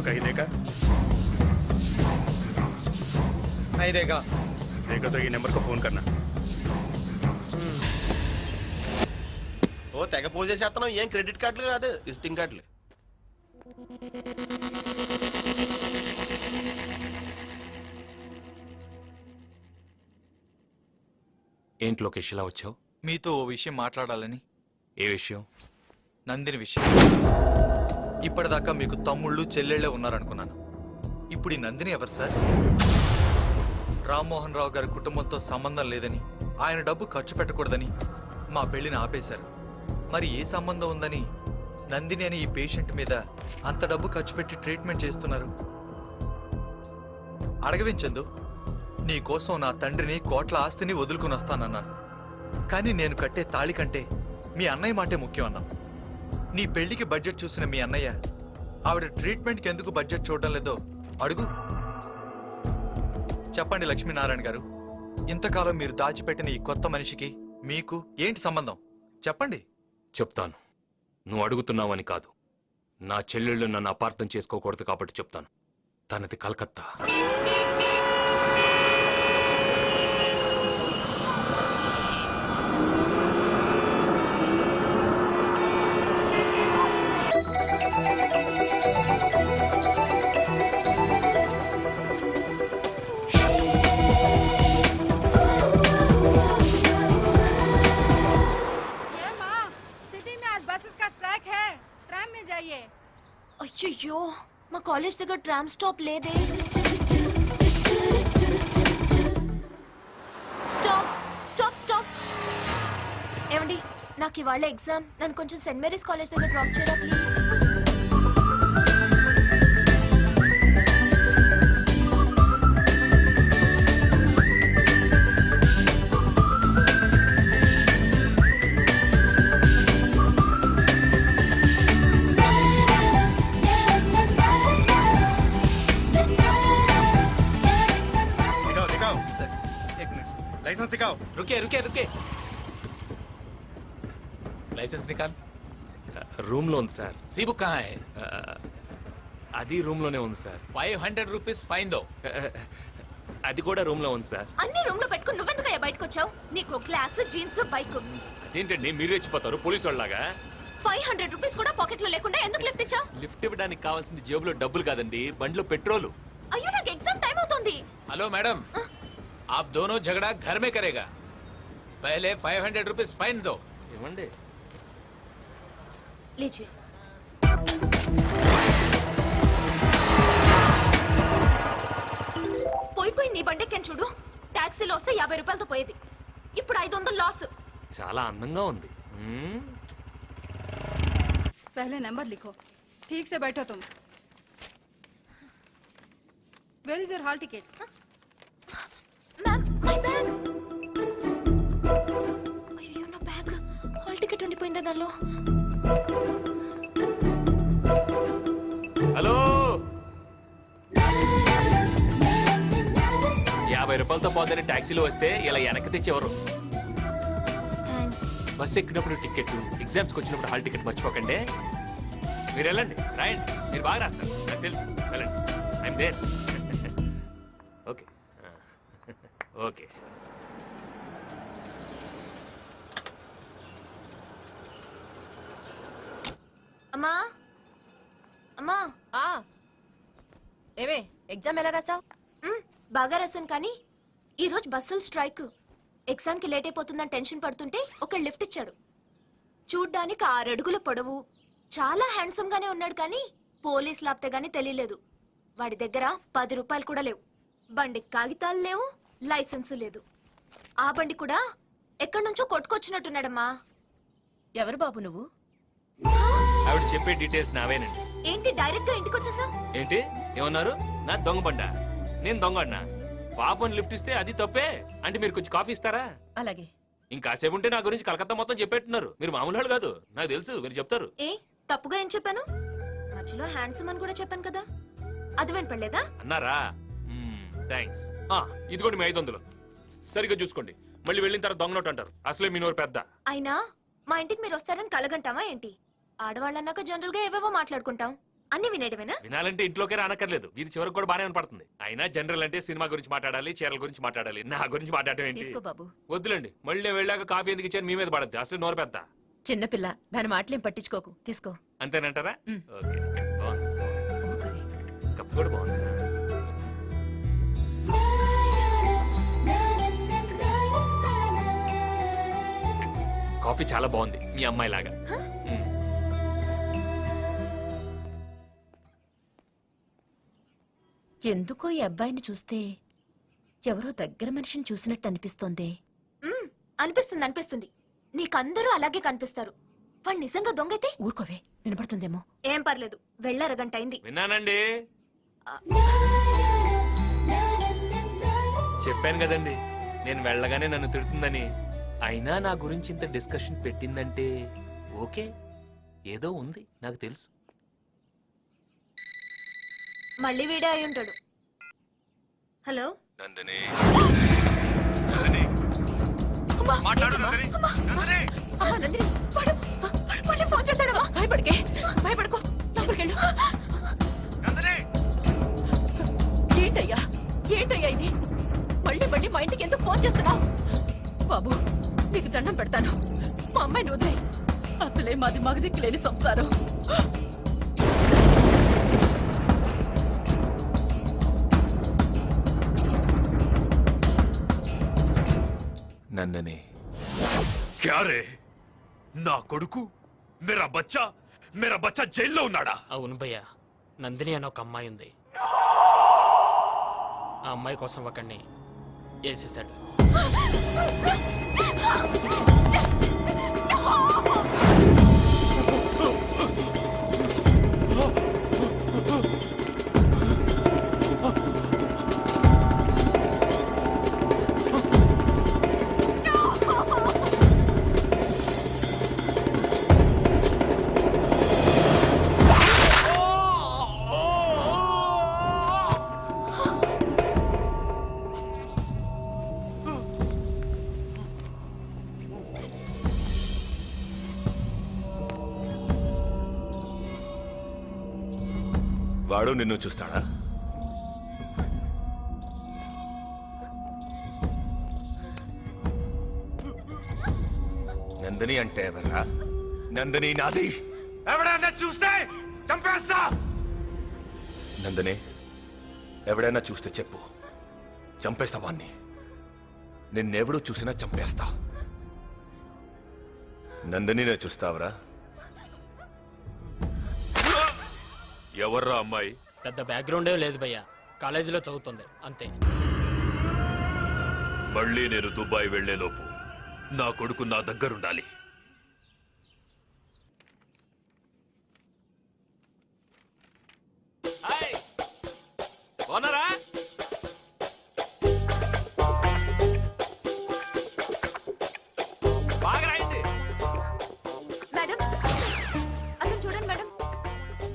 कहीं देखा? नहीं देगा. देखा तो ये नंबर को फोन करना. ఓ తెగ పోజ్ చేసేస్తున్నావు. ఏం క్రెడిట్ కార్డులు కాదు, విజిటింగ్ కార్డులు. ఏంటి లోకేష్ ఇలా వచ్చావు? మీతో ఓ విషయం మాట్లాడాలని. ఏ విషయం? నందిని విషయం. ఇప్పటిదాకా మీకు తమ్ముళ్ళు చెల్లెళ్ళే ఉన్నారనుకున్నాను. ఇప్పుడు ఈ నందిని ఎవరు సార్? రామ్మోహన్ రావు గారి కుటుంబంతో సంబంధం లేదని, ఆయన డబ్బు ఖర్చు పెట్టకూడదని మా పెళ్లిని ఆపేశారు. మరి ఏ సంబంధం ఉందని నందిని అనే ఈ పేషెంట్ మీద అంత డబ్బు ఖర్చు పెట్టి ట్రీట్మెంట్ చేస్తున్నారు? అడగవించందు, నీ కోసం నా తండ్రిని, కోట్ల ఆస్తిని వదులుకుని వస్తానన్నాను. కానీ నేను కట్టే తాళి కంటే మీ అన్నయ్య మాటే ముఖ్యం అన్నాం. నీ పెళ్లికి బడ్జెట్ చూసిన మీ అన్నయ్య ఆవిడ ట్రీట్మెంట్కి ఎందుకు బడ్జెట్ చూడడం లేదో అడుగు. చెప్పండి లక్ష్మీనారాయణ గారు, ఇంతకాలం మీరు దాచిపెట్టిన ఈ కొత్త మనిషికి మీకు ఏంటి సంబంధం? చెప్పండి. చెప్తాను. నువ్వు అడుగుతున్నావని కాదు, నా చెల్లెళ్ళు నన్ను అపార్థం చేసుకోకూడదు కాబట్టి చెప్తాను. తనది కలకత్తా. అయ్యో, మా కాలేజ్ దగ్గర ట్రామ్ స్టాప్ లేదే. Stop stop stop. ఏమండి, నాకు ఇవాళ ఎగ్జామ్. నన్ను కొంచెం సెయింట్ మేరీస్ కాలేజ్ దగ్గర డ్రాప్ చేయరా ప్లీజ్. लाइसेंस दिखाओ। रुके रुके रुके लाइसेंस निकाल। రూమ్ లో ఉంది సార్. सी बुक कहाँ है? అది రూమ్ లోనే ఉంది సార్. 500 रुपीस फाइन दो। అది కూడా రూమ్ లో ఉంది సార్. అన్ని రూమ్ లో పెట్టుకుని నువ్వెందుకు బయటకు వచ్చావు? నీకు క్లాస్, జీన్స్, బైక్. అదేంటండి మీరు రెచ్చిపోతారు పోలీసు వాళ్ళలాగా? 500 రూపీస్ కూడా పాకెట్ లో లేకుండా ఎందుకు లిఫ్ట్ ఇచ్చావు? లిఫ్ట్ ఇవ్వడానికి కావాల్సింది జేబులో డబ్బులు కాదండి, బండిలో పెట్రోలు. అయ్యో, నాకు ఎగ్జామ్ టైం అవుతుంది. हेलो मैडम, आप दोनों झगड़ा घर में करेगा। पहले 500 रुपीस फाइन दो। ఏమండి? लीजिए। పోయి నీ బండెక్కాను చూడు. టాక్సీలో వస్తే 50 రూపాయలతో పోయేది, ఇప్పుడు 500 లాస్. చాలా అందంగా ఉంది. पहले नंबर लिखो, ठीक से बैठो तुम। Where is your hall ticket? Ma'am, my bag. అయ్యో, నా బ్యాగ్. హాల్ టికెట్ ఉండిపోయిందా దానిలో? హలో, 50 రూపాయలతో పోతే టాక్సీలో వస్తే ఇలా వెనక్కి తెచ్చేవారు. థ్యాంక్స్. బస్ ఎక్కినప్పుడు టికెట్, ఎగ్జామ్స్కి వచ్చినప్పుడు హాల్ టికెట్ మర్చిపోకండి. మీరు వెళ్ళండి, రాయండి, మీరు బాగా రాస్తారు, నాకు తెలుసు. వెళ్ళండి, ఐఎమ్ దేర్. Okay okay. అమ్మా అమ్మా. ఏమే, ఎగ్జామ్ ఎలా రాసావు? బాగా రాశాను, కానీ ఈరోజు బస్సులు స్ట్రైక్. ఎగ్జామ్కి లేట్ అయిపోతుందని టెన్షన్ పడుతుంటే ఒక లిఫ్ట్ ఇచ్చాడు. చూడ్డానికి 6 అడుగుల పొడవు, చాలా హ్యాండ్సమ్ గానే ఉన్నాడు, కానీ పోలీస్ లాప్తే గానీ తెలియలేదు. వాడి దగ్గర 10 రూపాయలు కూడా లేవు. బండికి కాగితాలు లేవు, లైసెన్స్ లేదు. ఆ బండి కూడా ఎక్కడి నుంచో కొట్టుకొచ్చినట్టున్నాడమ్మా. ఎవరు బాబు నువ్వు? ఆవిడ చెప్పే డీటెయిల్స్ నావేనండి. ఏంటి డైరెక్ట్ గా ఇంటికి వచ్చేసావు? ఏంటి ఏమన్నారు? నా దొంగ బండ, నేను దొంగ పాపని లిఫ్ట్ ఇస్తే అది తప్పే అంటే మీరు కొంచెం కాఫీ ఇస్తారా? అలాగే. ఇంకాసేపు ఉంటే నా గురించి కలకత్తా మొత్తం చెప్పేట్టున్నారు. మీరు మామూలు వాళ్ళు కాదు, నాకు తెలుసు, మీరు చెప్తారు. ఏ తప్పుగా ఏం చెప్పాను? మధ్యలో హ్యాండ్సమ్ అని కూడా చెప్పాను కదా, అది వినపడలేదా? అన్నారా? థ్యాంక్స్. ఇదిగోండి మీ 500. సరిగ్గా చూసుకోండి, మళ్ళీ వెళ్ళిన తర్వాత దొంగ నోట్ అంటారు. అసలే మీ నోరు పెద్ద. అయినా మా ఇంటికి మీరు వస్తారని కలగంటావా ఏంటి? ఆడవాళ్ళన్నాక జనరల్ గా ఏవేవో మాట్లాడుకుంటాం, అన్ని వినేయడమేనా? వినాలంటే ఇంట్లోకే రానక్కర్లేదు, వీధి చివరికి కూడా బానే పడుతుంది. అయినా జనరల్ అంటే సినిమా గురించి మాట్లాడాలి, చీరల గురించి మాట్లాడాలి, నా గురించి మాట్లాడటం ఏంటి? తీసుకో బాబు. వద్దులేండి, మళ్ళీ నేను వెళ్ళాక కాఫీ ఎందుకు ఇచ్చాను మీ మీద పడద్ది, అసలు నోరు పెద్ద. చిన్నపిల్ల, దాని మాటలేం పట్టించుకోకు, తీసుకో. అంతేనంటారా? ఓకే, బాగుంది. కప్పు కూడా బాగుంది. కాఫీ చాలా బాగుంది, మీ అమ్మాయి లాగా. ఎందుకో ఈ అబ్బాయిని చూస్తే ఎవరో దగ్గర మనిషిని చూసినట్టు అనిపిస్తోంది. అనిపిస్తుంది అనిపిస్తుంది. నీకందరూ అలాగే కనిపిస్తారు. వాడు నిజంగా దొంగైతే ఊరుకోవే, వినపడుతుందేమో. ఏం పర్లేదు, వెళ్ళరగంట అయింది. విన్నానండి, చెప్పాను కదండి నేను వెళ్ళగానే నన్ను తిడుతుందని. అయినా నా గురించి ఇంత డిస్కషన్ పెట్టిందంటే ఓకే, ఏదో ఉంది నాకు తెలుసు. మళ్ళీ వీడే అయి ఉంటాడు. హలో నందిని అమ్మా, నందిని, వాడు మళ్ళీ ఫోన్ చేస్తాడమ్మా. భయపడకే, భయపడుకో, లోపలికెళ్ళు. ఏంటయ్యా ఏంటయ్యా ఇది? మళ్ళీ మళ్ళీ మా ఇంటికి ఎందుకు ఫోన్ చేస్తున్నావు? బాబు, నీకు దండం పెడతాను, మా అమ్మాయిని వదిలే. అసలే మాది మగదిక్కు లేని సంసారం. నందిని క్యారే నా కొడుకు మేరా బచ్చా జైల్లో ఉన్నాడా? అవును భయ్య, నందిని అని ఒక అమ్మాయి ఉంది. ఆ అమ్మాయి కోసం ఒకడిని వేసేసాడు. వాడు నిన్ను చూస్తాడా? నందిని అంటే ఎవరా? నందిని నాది. ఎవడన్నా చూస్తే చంపేస్తా. నందిని, ఎవడైనా చూస్తే చెప్పు, చంపేస్తా వాణ్ణి. నిన్నెవడూ చూసినా చంపేస్తా. నందినినే చూస్తావరా? ఎవర్రా అమ్మాయి? పెద్ద బ్యాక్గ్రౌండే లేదు భయ్య, కాలేజీలో చదువుతుంది అంతే. మళ్ళీ నేను దుబాయ్ వెళ్లేలోపు నా కొడుకు నా దగ్గరుండాలి. ఓనరా, బాగా రాయండి. మేడం, అతను చూడండి మేడం.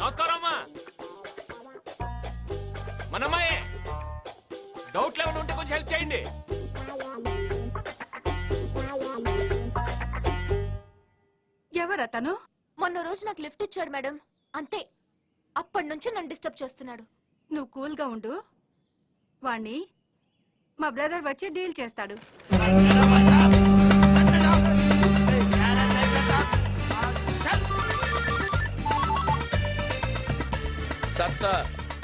నమస్కారం అమ్మా. మనమ్మాయే, డౌట్లు ఏమైనా ఉంటే కొంచెం హెల్ప్ చేయండి. ఎవరతను? మొన్న రోజు నాకు లిఫ్ట్ ఇచ్చాడు మేడం, అంతే. అప్పటి నుంచి నన్ను డిస్టర్బ్ చేస్తున్నాడు. నువ్వు కూల్గా ఉండు, వాణ్ణి మా బ్రదర్ వచ్చి డీల్ చేస్తాడు.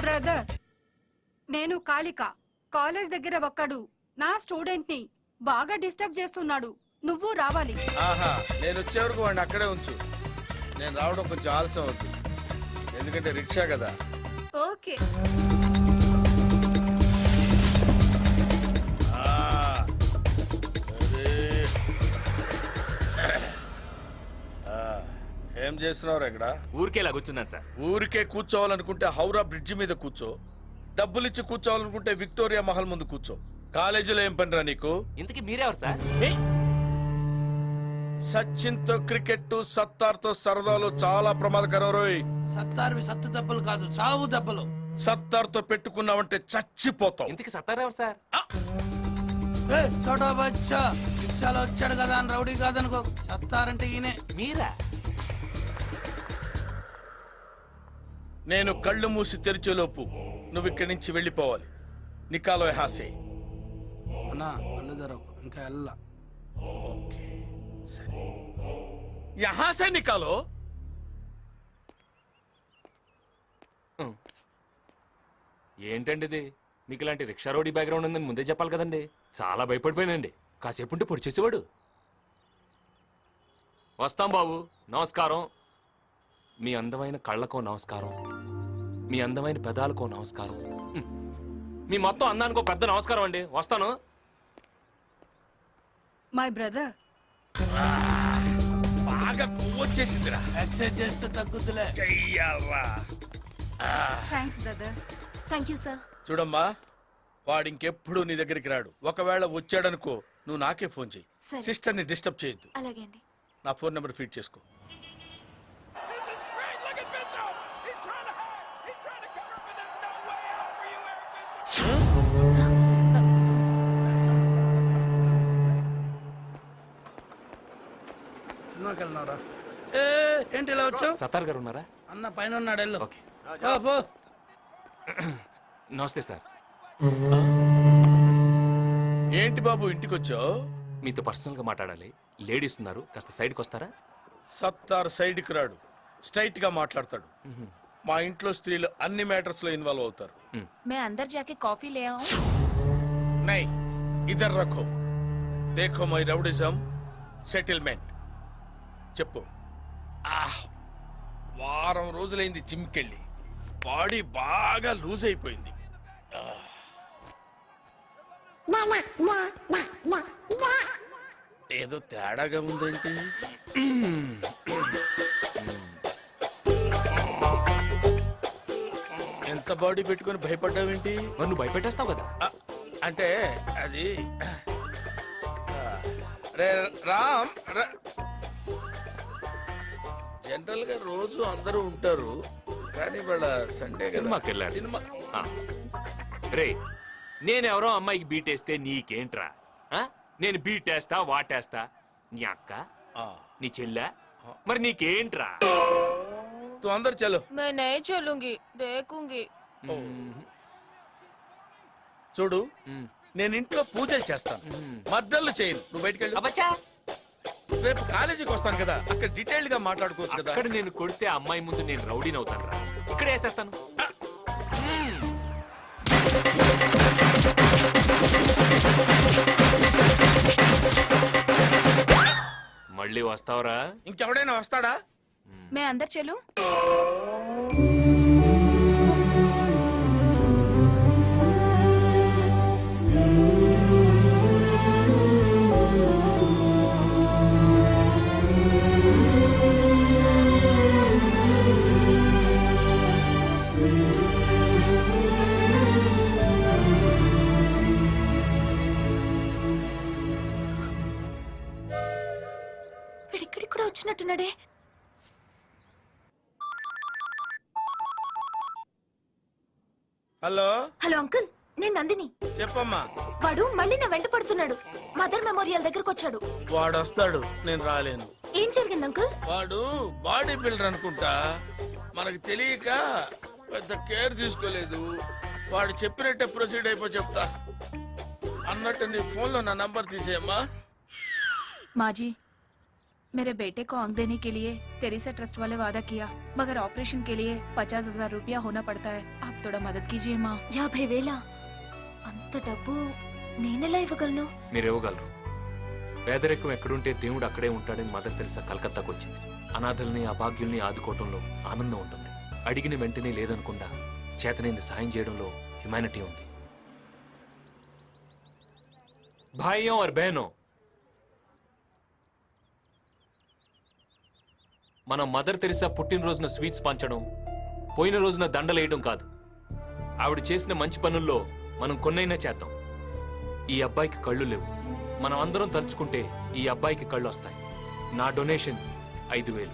బ్రదర్, నేను కాళిక. కాలేజ్ దగ్గర ఒక్కడు నా స్టూడెంట్ ని బాగా డిస్టర్బ్ చేస్తున్నాడు. నువ్వు రావాలి. ఆహా, నేను వచ్చే వరకు వాడిని అక్కడే ఉంచు. నేను రావడం కొంచెం ఆలస్యం అవుతుంది, ఎందుకంటే రిక్షా కదా. ఓకే. ఏం చేస్తున్నావు ఇక్కడ? ఊరికే ఇలా కూర్చున్నాను సార్. ఊరికే కూర్చోవాలనుకుంటే హౌరా బ్రిడ్జి మీద కూర్చో, డబ్బులిచ్చి కూర్చోవాలనుకుంటే విక్టోరియా మహల్ ముందు కూర్చో. కాలేజీలో ఏం పనిరా నీకు? ఇంతకీ మీరెవరు సార్? సచిన్ తో క్రికెట్, సత్తార్ తో సరదాలు చాలా ప్రమాదకరం రోయ్. సత్తార్వి సత్తు దెబ్బలు కాదు, చావు దెబ్బలు. సత్తార్ తో పెట్టుకున్నావంటే చచ్చిపోతావు. ఇంతకీ సత్తారెవరు సార్? చోటా బచ్చా రిక్షాలో వచ్చాడు కదా అని రౌడీ కాదనుకో. సత్తారంటే ఈయనే. మీరా? నేను కళ్ళు మూసి తెరిచేలోపు నువ్వు ఇక్కడి నుంచి వెళ్ళిపోవాలి. నికాలో హాసే. అన్నా కళ్ళు తెరవకు, ఇంకా వెళ్ళా. ఓకే సరే, యహాసే నికాలో. ఏంటండి ఇది? మీకు ఇలాంటి రిక్షా రోడీ బ్యాక్గ్రౌండ్ ఉందని ముందే చెప్పాలి కదండి. చాలా భయపడిపోయానండి. కాసేపు ఉంటే పొడి చేసేవాడు. వస్తాం బాబు, నమస్కారం. మీ అందమైన కళ్ళకో నమస్కారం, మీ అందమైన పెదాలకో నమస్కారం. మీ మొత్తం అందానికి ఒక పెద్ద నమస్కారం అండి. వస్తాను. My brother. బాగా వచ్చేసిందిరా. ఎక్సైజ్ చేస్తే తగ్గుతులే. Thanks brother. Thank you sir. చూడమ్మా, వాడు ఇంకెప్పుడు నీ దగ్గరికి రాడు. ఒకవేళ వచ్చాడనుకో నువ్వు నాకే ఫోన్ చెయ్యి. సరే. సిస్టర్ని డిస్టర్బ్ చేయొద్దు. అలాగే అండి. నా ఫోన్ నెంబర్ ఫీడ్ చేసుకో. సినిమాకి వెళ్ళినారా? ఏంటి ఇలా వచ్చావు? సతార్ గారు ఉన్నారా? అన్న పైన ఉన్నాడు, వెళ్ళు. ఓకే. పో. నమస్తే సార్. ఏంటి బాబు ఇంటికి వచ్చావు? మీతో పర్సనల్ గా మాట్లాడాలి. లేడీస్ ఉన్నారు, కాస్త సైడ్కి వస్తారా? సత్తార్ సైడ్కి రాడు, స్ట్రైట్ గా మాట్లాడతాడు. మా ఇంట్లో స్త్రీలు అన్ని మ్యాటర్స్ లో ఇన్వాల్వ్ అవుతారు. మే అందర్ జాకే కాఫీ లే ఆऊं. నై, ఇదర్ రఖో. దేఖో మై రౌడిజం సెటిల్మెంట్. చెప్పు. వారం రోజులైంది జిమ్కెళ్ళి. బాడీ బాగా లూజ్ అయిపోయింది. ఏదో తేడాగా ఉందేంటి? ఎంత బాడీ పెట్టుకొని భయపడ్డావేంటి? మరి నువ్వు భయపెట్టేస్తావు కదా. అంటే అది రే రామ్, జనరల్ గా రోజు అందరూ ఉంటారు, కానీ వాళ్ళ సండే సినిమాకి వెళ్ళాడు. సినిమా రే, నేనెవరో అమ్మాయికి బీటేస్తే నీకేంట్రా? నేను బీటేస్తా వాటేస్తా. నీ అక్క, నీ చెల్లె, మరి నీకేంట్రా? తు అందరు చలో. मैं नहीं चलूंगी, देखूंगी. చూడు, నేను ఇంట్లో పూజలు చేస్తాను, మర్డర్లు చేయను. నువ్వు బయటికి వెళ్ళు. రేపు కాలేజీకి వస్తాను కదా, అక్కడ డీటెయిల్డ్ గా మాట్లాడుకోవచ్చు కదా. అక్కడ నేను కొడితే ఆ అమ్మాయి ముందు నేను రౌడీని అవుతాను రా. ఇక్కడ వేసేస్తాను. మళ్ళీ వస్తావరా? ఇంకెవడైనా వస్తాడా? मैं अंदर चलूं? వీడిక్కడికి కూడా వచ్చినట్టున్నాడే. హలో హలో అంకుల్, నేను నందిని. చెప్పమ్మా. వాడు మళ్ళీ నా వెంట పడుతున్నాడు. మదర్ మెమోరియల్ దగ్గరకు వచ్చాడు. వాడు వస్తాడు, నేను రాలేను. ఏం జరిగింది అంకుల్? వాడు బాడీ బిల్డర్ అనుకుంటా, మనకు తెలియక పెద్ద కేర్ తీసుకోలేదు. వాడు చెప్పినట్టే ప్రొసీడ్ అయిపో చెప్తా. అన్నట్టు నీ ఫోన్లో నా నంబర్ తీసేయమ్మా. माँ जी, मेरे बेटे को आंख देने के लिए तेरेसा ट्रस्ट वाले वादा किया, मगर ऑपरेशन के लिए 50,000 रुपया होना पड़ता है. आप थोड़ा मदद कीजिए माँ. 50,000? అంత డబ్బు నేనెలా ఇవ్వగలను? మీరు ఇవ్వగలరు. పేదరికం ఎక్కడుంటే దేవుడు అక్కడే ఉంటాడని మదర్ తెరిసా కలకత్తాకు వచ్చింది. అనాథల్ని, అభాగ్యుల్ని ఆదుకోవటంలో ఆనందం ఉంటుంది. అడిగిన వెంటనే లేదనకుండా చేతనైంది సాయం చేయడంలో హ్యుమానిటీ ఉంది. భాయ్యం और బహనో, మన మదర్ తెరిసా పుట్టినరోజున స్వీట్స్ పంచడం, పోయిన రోజున దండలేయడం కాదు. ఆవిడ చేసిన మంచి పనుల్లో మనం కొన్నైనా చేద్దాం. ఈ అబ్బాయికి కళ్ళు లేవు. మనం అందరం తలుచుకుంటే ఈ అబ్బాయికి కళ్ళు వస్తాయి. నా డొనేషన్ 5,000.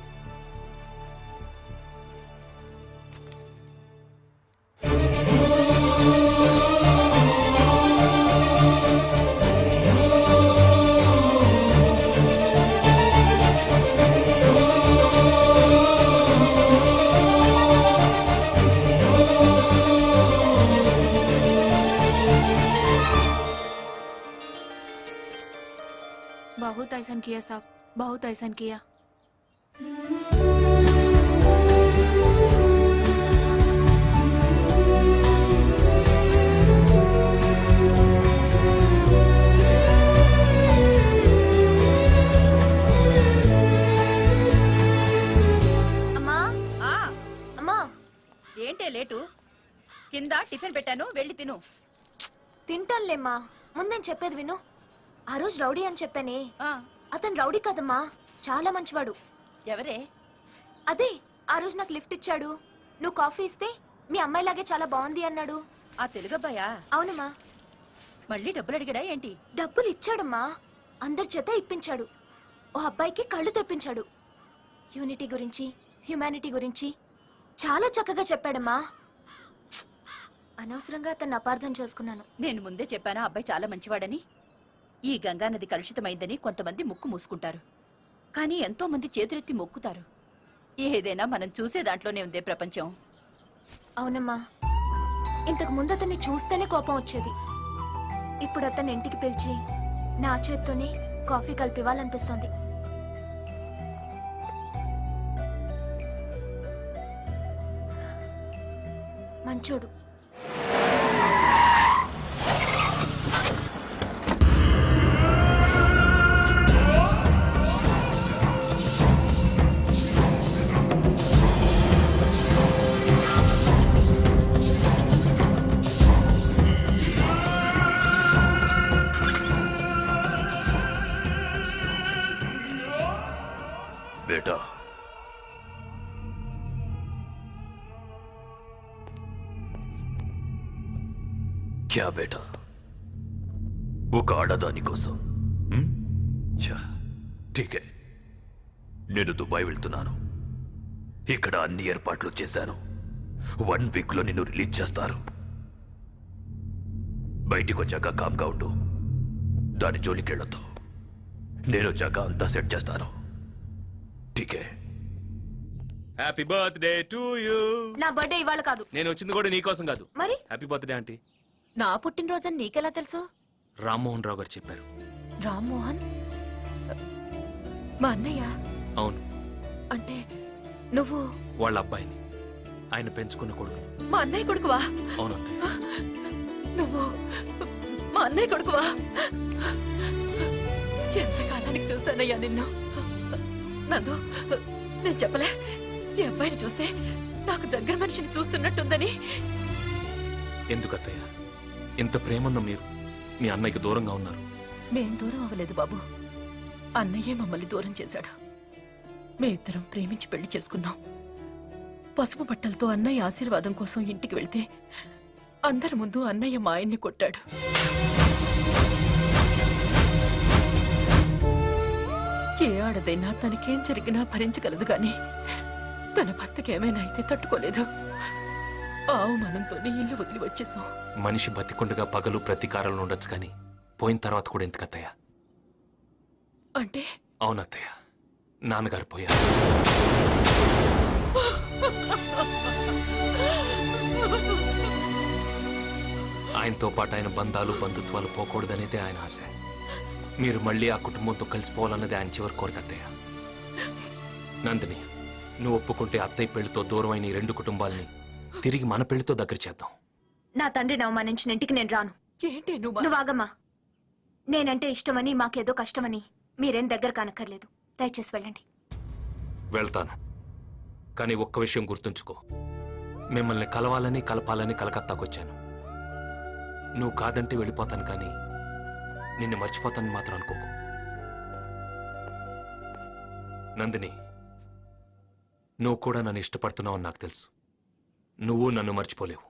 बहुत ऐसा किया साहब, बहुत ऐसा किया. అమ్మా, అమ్మా, ఏంటే లేటు? కింద టిఫిన్ పెట్టాను, వెళ్ళి తిను. తింటానులేమ్మా ముందేం చెప్పేది విను ఆ రోజు రౌడీ అని చెప్పానే అతను రౌడీ కదమ్మా చాలా మంచివాడు. ఎవరే? అదే ఆ రోజు నాకు లిఫ్ట్ ఇచ్చాడు, నువ్వు కాఫీ ఇస్తే మీ అమ్మాయిలాగే చాలా బాగుంది అన్నాడు. ఆ తెలుగబ్బాయా? అవునమ్మా. మళ్ళీ డబ్బులు అడిగాడా ఏంటి? డబ్బులు ఇచ్చాడమ్మా, అందరి చేత ఇప్పించాడు. ఓ అబ్బాయికి కళ్ళు తెప్పించాడు. యూనిటీ గురించి హ్యుమానిటీ గురించి చాలా చక్కగా చెప్పాడమ్మా. అనవసరంగా అతన్ని అపార్థం చేసుకున్నాను. నేను ముందే చెప్పానా అబ్బాయి చాలా మంచివాడని. ఈ గంగానది కలుషితమైందని కొంతమంది ముక్కు మూసుకుంటారు, కానీ ఎంతో మంది చేతులెత్తి మొక్కుతారు. ఏదైనా మనం చూసే దాంట్లోనే ఉందే ప్రపంచం. అవునమ్మా, ఇంతకు ముందు అతన్ని చూస్తేనే కోపం వచ్చేది. ఇప్పుడు అతన్ని ఇంటికి పిలిచి నా చేత్తోనే కాఫీ కలిపివ్వాలనిపిస్తోంది. మంచోడు. बेटा क्या बेटा ఒక ఆడదాని కోసం ఠీకే నేను దుబాయ్ వెళ్తున్నాను. ఇక్కడ అన్ని ఏర్పాట్లు చేశాను. 1 వీక్లో నిన్ను రిలీజ్ చేస్తారు. బయటికి వచ్చాక కామ్గా ఉండు, దాని జోలికి వెళ్ళొద్దు. నేను వచ్చాక అంతా సెట్ చేస్తాను. ఠీకే. Happy birthday to you. నా బర్త్డే ఇవాళ కాదు. నేను వచ్చింది కూడా నీకోసం కాదు. మరి హ్యాపీ బర్త్డే ఆంటీ. నా పుట్టినరోజని నీకెలా తెలుసు? రామ్మోహన్ రావు గారు చెప్పారు. రామ్మోహన్ మా అన్నయ్య? అవును. అంటే నువ్వు వాళ్ళ అబ్బాయిని, ఆయన పెంచుకున్న కొడుకు. మా అన్నయ్య కొడుకువా? అవును. నువ్వు మా అన్నయ్య కొడుకువా? ఎంతకాలానికి చూశానయ్యా నిన్ను. నందు, నేను చెప్పలే ఈ అబ్బాయిని చూస్తే నాకు దగ్గర మనిషిని చూస్తున్నట్టుందని. ఎందుకు అత్తయ్య ఇంత ప్రేమన్న మీరు మీ అన్నయ్యకి దూరంగా ఉన్నారు? మేం దూరం అవ్వలేదు బాబు, అన్నయ్యే మమ్మల్ని దూరం చేశాడు. మేమిద్దరం ప్రేమించి పెళ్లి చేసుకున్నాం. పసుపు బట్టలతో అన్నయ్య ఆశీర్వాదం కోసం ఇంటికి వెళ్తే అందరి ముందు అన్నయ్య మా ఆయన్ని కొట్టాడు. ఏ ఆడదైనా తనకేం జరిగినా భరించగలదు గాని తన భర్తకి ఏమైనా అయితే తట్టుకోలేదు. అవమానంతోనే ఇల్లు వదిలి వచ్చేసాం. మనిషి బతికుండగా పగలు ప్రతీకారాలు ఉండొచ్చు కానీ పోయిన తర్వాత కూడా ఎందుకు అత్తయ్య? అంటే? అవునత్తయ్య, నాన్నగారు పోయారు. ఆయనతో పాటు ఆయన బంధాలు బంధుత్వాలు పోకూడదనేదే ఆయన ఆశ. మీరు మళ్ళీ ఆ కుటుంబంతో కలిసిపోవాలన్నది ఆయన చివరి కోరిక అత్తయ్య. నందిని, నువ్వు ఒప్పుకుంటే అత్తయ్య పెళ్లితో దూరమైన ఈ 2 కుటుంబాలని తిరిగి మన పెళ్లితో దగ్గర చేద్దాం. నా తండ్రిని అవమానించిన ఇంటికి నేను రాను. ఏంటి నువ్వు ఆగమ్మా. నేనంటే ఇష్టమని మాకేదో కష్టమని మీరేం దగ్గర కానక్కర్లేదు. దయచేసి వెళ్ళండి. వెళ్తాను, కానీ ఒక్క విషయం గుర్తుంచుకో. మిమ్మల్ని కలవాలని కలపాలని కలకత్తాకు వచ్చాను. నువ్వు కాదంటే వెళ్ళిపోతాను, కానీ నిన్ను మర్చిపోతానని మాత్రం అనుకోకు. నందిని, నువ్వు కూడా నన్ను ఇష్టపడుతున్నావని నాకు తెలుసు. నువ్వు నన్ను మర్చిపోలేవు.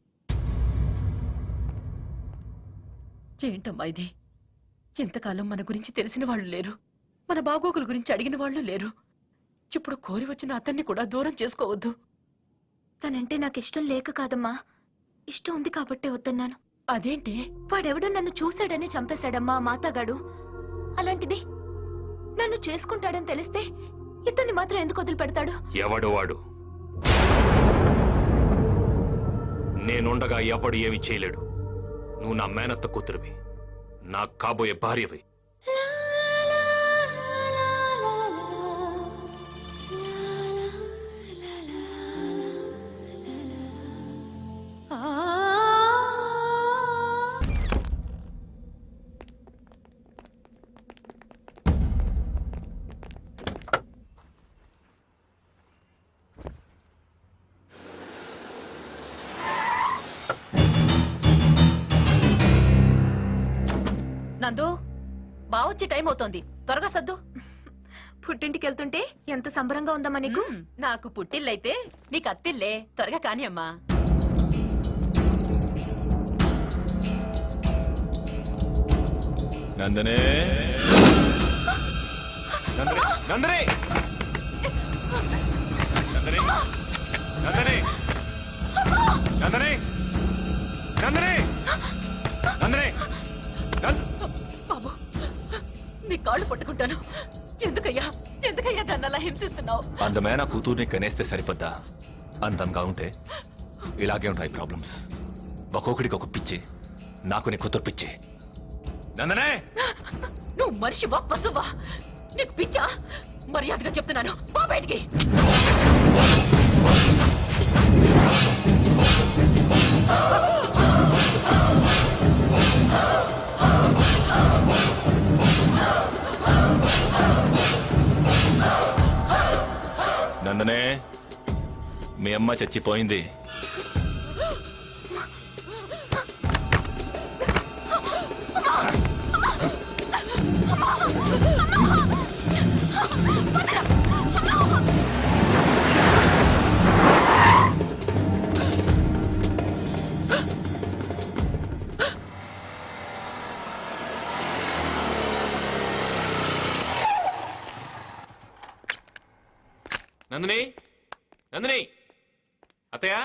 ఏంటమ్మా ఇది? ఇంతకాలం మన గురించి తెలిసిన వాళ్ళు లేరు, మన బాగోగుల గురించి అడిగిన వాళ్ళు లేరు. ఇప్పుడు కోరి వచ్చిన అతన్ని కూడా దూరం చేసుకోవద్దు. తనంటే నాకు ఇష్టం లేక కాదమ్మా, ఇష్టం ఉంది కాబట్టే వద్దన్నాను. అదేంటి? వాడెవడో నన్ను చూశాడని చంపేశాడమ్మా మాతగాడు. అలాంటిది నన్ను చేసుకుంటాడని తెలిస్తే ఇతన్ని మాత్రం ఎందుకు వదిలిపెడతాడు? ఎవడు వాడు? నేనుండగా ఎవడు ఏమి చేయలేడు. నువ్వు నా మేనత్త కూతురువి, నా కాబోయే భార్యవి. వచ్చే టైం అవుతోంది, త్వరగా సర్దు. పుట్టింటికి వెళ్తుంటే ఎంత సంబరంగా ఉందమ్మా నీకు. నాకు పుట్టిల్లైతే నీకు అత్తిల్లే, త్వరగా కాని అమ్మా. నందనే నందనే నందనే నందనే నందనే నందనే నందనే నందనే బాబు, నీ కాళ్ళు పట్టుకుంటాను. ఎందుకయ్యా ఎందుకయ్యా దాన్ని అలా హింసిస్తున్నావు? అందమైన కూతుర్ని కనేస్తే సరిపోద్దా? అందంగా ఉంటే ఇలాగే ఉంటాయి ప్రాబ్లమ్స్. ఒక్కొక్కడికి ఒక పిచ్చి. నాకు నీ కూతురు పిచ్చి. నందనే నువ్వు మనిషివా పశువా? నీకు పిచ్చా? మర్యాదగా చెప్తున్నాను, పో బయటికి. నందనే, మీ అమ్మ చచ్చిపోయింది. నందిని, నందిని, అత్తయ్య.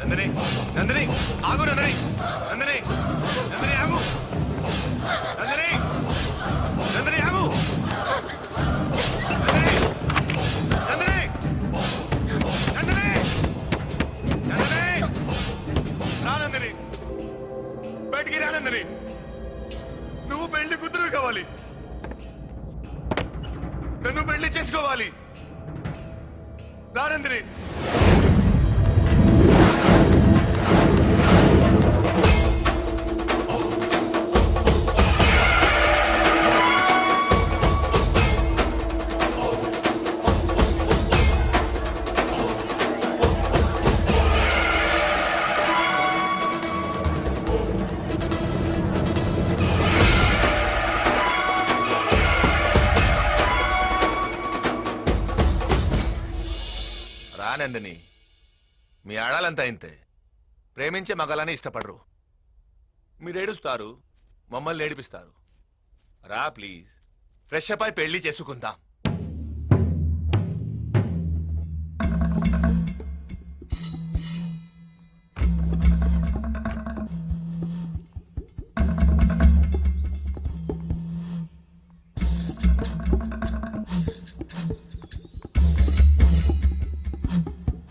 నందనే, నందనే, ఆగు నందనే, నందనే, నందనే ఆగు, నందనే, నందనే ఆగు, నందనే, నందనే, నందనే, నందనే, రా నందనే, బయటికి రా నందనే. నువ్వు పెళ్లి కూతురు కావాలి, నన్ను పెళ్లి చేసుకోవాలి. రా నందనే. రానందని మీ ఆడాలంతా ఇంతే. ప్రేమించే మగాలని ఇష్టపడరు. మీరు ఏడుస్తారు, మమ్మల్ని ఏడిపిస్తారు. రా ప్లీజ్, ఫ్రెష్ అప్ అయి పెళ్లి చేసుకుందాం.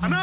అన్నా,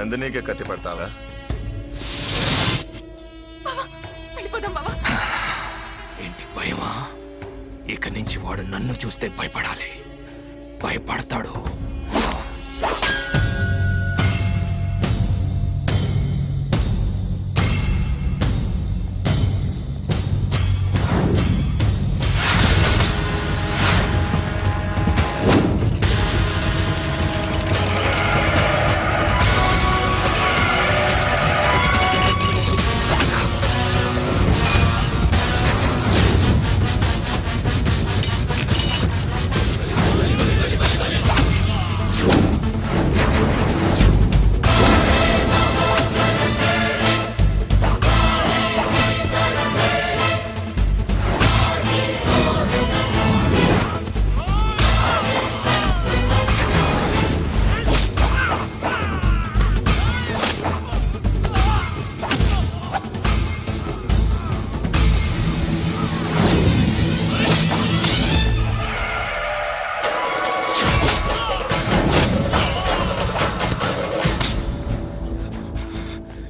నందినికే కత్తి పడతావా? వెళ్ళిపోదాం బావా. ఏంటి భయమా? ఇక నుంచి వాడు నన్ను చూస్తే భయపడాలి. భయపడతాడు.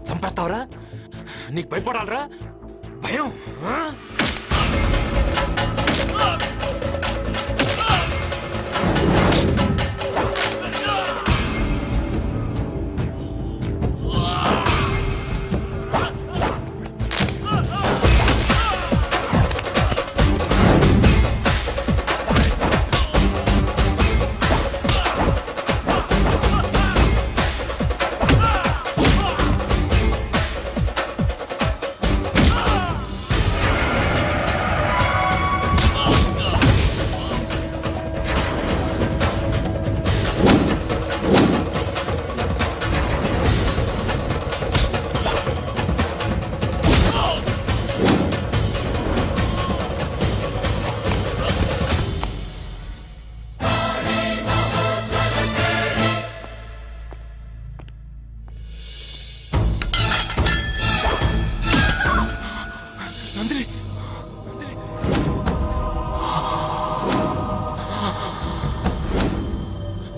చంపేస్తావరా? నీకు భయపడాలరా? భయం ఆ?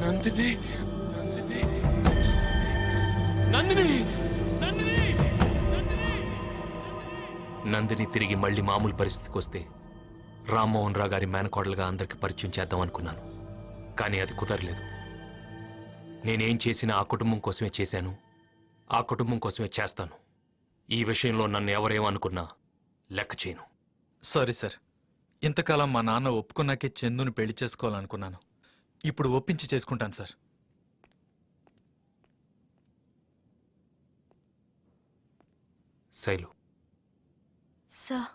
నందిని నందిని నందిని నందిని నందిని తిరిగి మళ్ళీ మామూలు పరిస్థితికి వస్తే రామ్మోహన్ రావు గారి మేనకోడలుగా అందరికి పరిచయం చేద్దాం అనుకున్నాను. కానీ అది కుదరలేదు. నేనేం చేసినా ఆ కుటుంబం కోసమే చేశాను, ఆ కుటుంబం కోసమే చేస్తాను. ఈ విషయంలో నన్ను ఎవరేమనుకున్నా లెక్క చేయను. సారీ సార్, ఇంతకాలం మా నాన్న ఒప్పుకున్నాకే చందుని పెళ్లి చేసుకోవాలనుకున్నాను. ఇప్పుడు ఒప్పించి చేసుకుంటాను సార్. శైలు, సార్,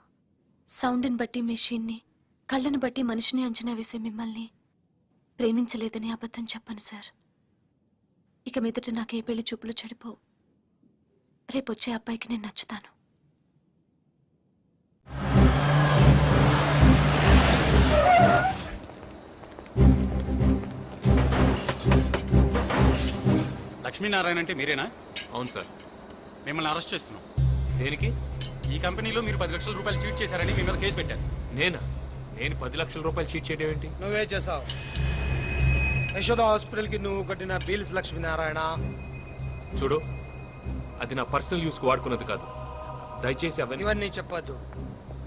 సౌండ్ని బట్టి మెషిన్ని, కళ్ళని బట్టి మనిషిని అంచనా వేసే మిమ్మల్ని ప్రేమించలేదని అబద్ధం చెప్పను సార్. ఇక మీదట నాకు ఏ పెళ్లి చూపులు చెడిపోవు. రేపొచ్చే అబ్బాయికి నేను నచ్చుతాను. లక్ష్మీనారాయణ అంటే మీరేనా? అవును సార్. మిమ్మల్ని అరెస్ట్ చేస్తున్నాం. దేనికి? ఈ కంపెనీలో మీరు 10 లక్షల రూపాయలు చీట్ చేశారని మీ మీద కేసు పెట్టారు. నేనా? నేను 10 లక్షల రూపాయలు చీట్ చేయడం ఏంటి? నువ్వే చేసావు. యశోద హాస్పిటల్కి నువ్వు కట్టిన బిల్స్ లక్ష్మీనారాయణ. చూడు, అది నా పర్సనల్ యూస్కి వాడుకున్నది కాదు. దయచేసి ఇవన్నీ చెప్పొద్దు.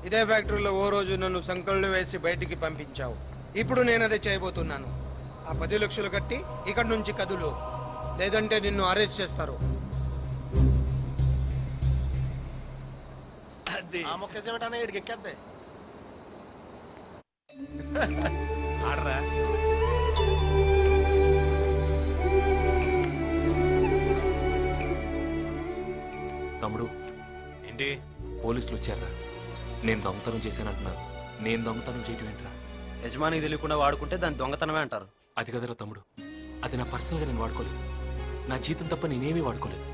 ఇదే ఫ్యాక్టరీలో ఓ రోజు నన్ను సంకళ్ళు వేసి బయటికి పంపించావు. ఇప్పుడు నేను అదే చేయబోతున్నాను. ఆ 10 లక్షలు కట్టి ఇక్కడి నుంచి కదులు, లేదంటే నిన్ను అరెస్ట్ చేస్తారు. ఆడరా తమ్ముడు, ఏంటి? పోలీసులు వచ్చారా? నేను దొంగతనం చేశానంటున్నారు. నేను దొంగతనం చేయడం ఏంట్రా? యజమానికి తెలియకుండా వాడుకుంటే దాన్ని దొంగతనమే అంటారు. అది కదరా తమ్ముడు, అది నా పర్సనల్గా నేను వాడుకోలేదు. నా జీతం తప్ప నేనేమీ వాడుకోలేదు.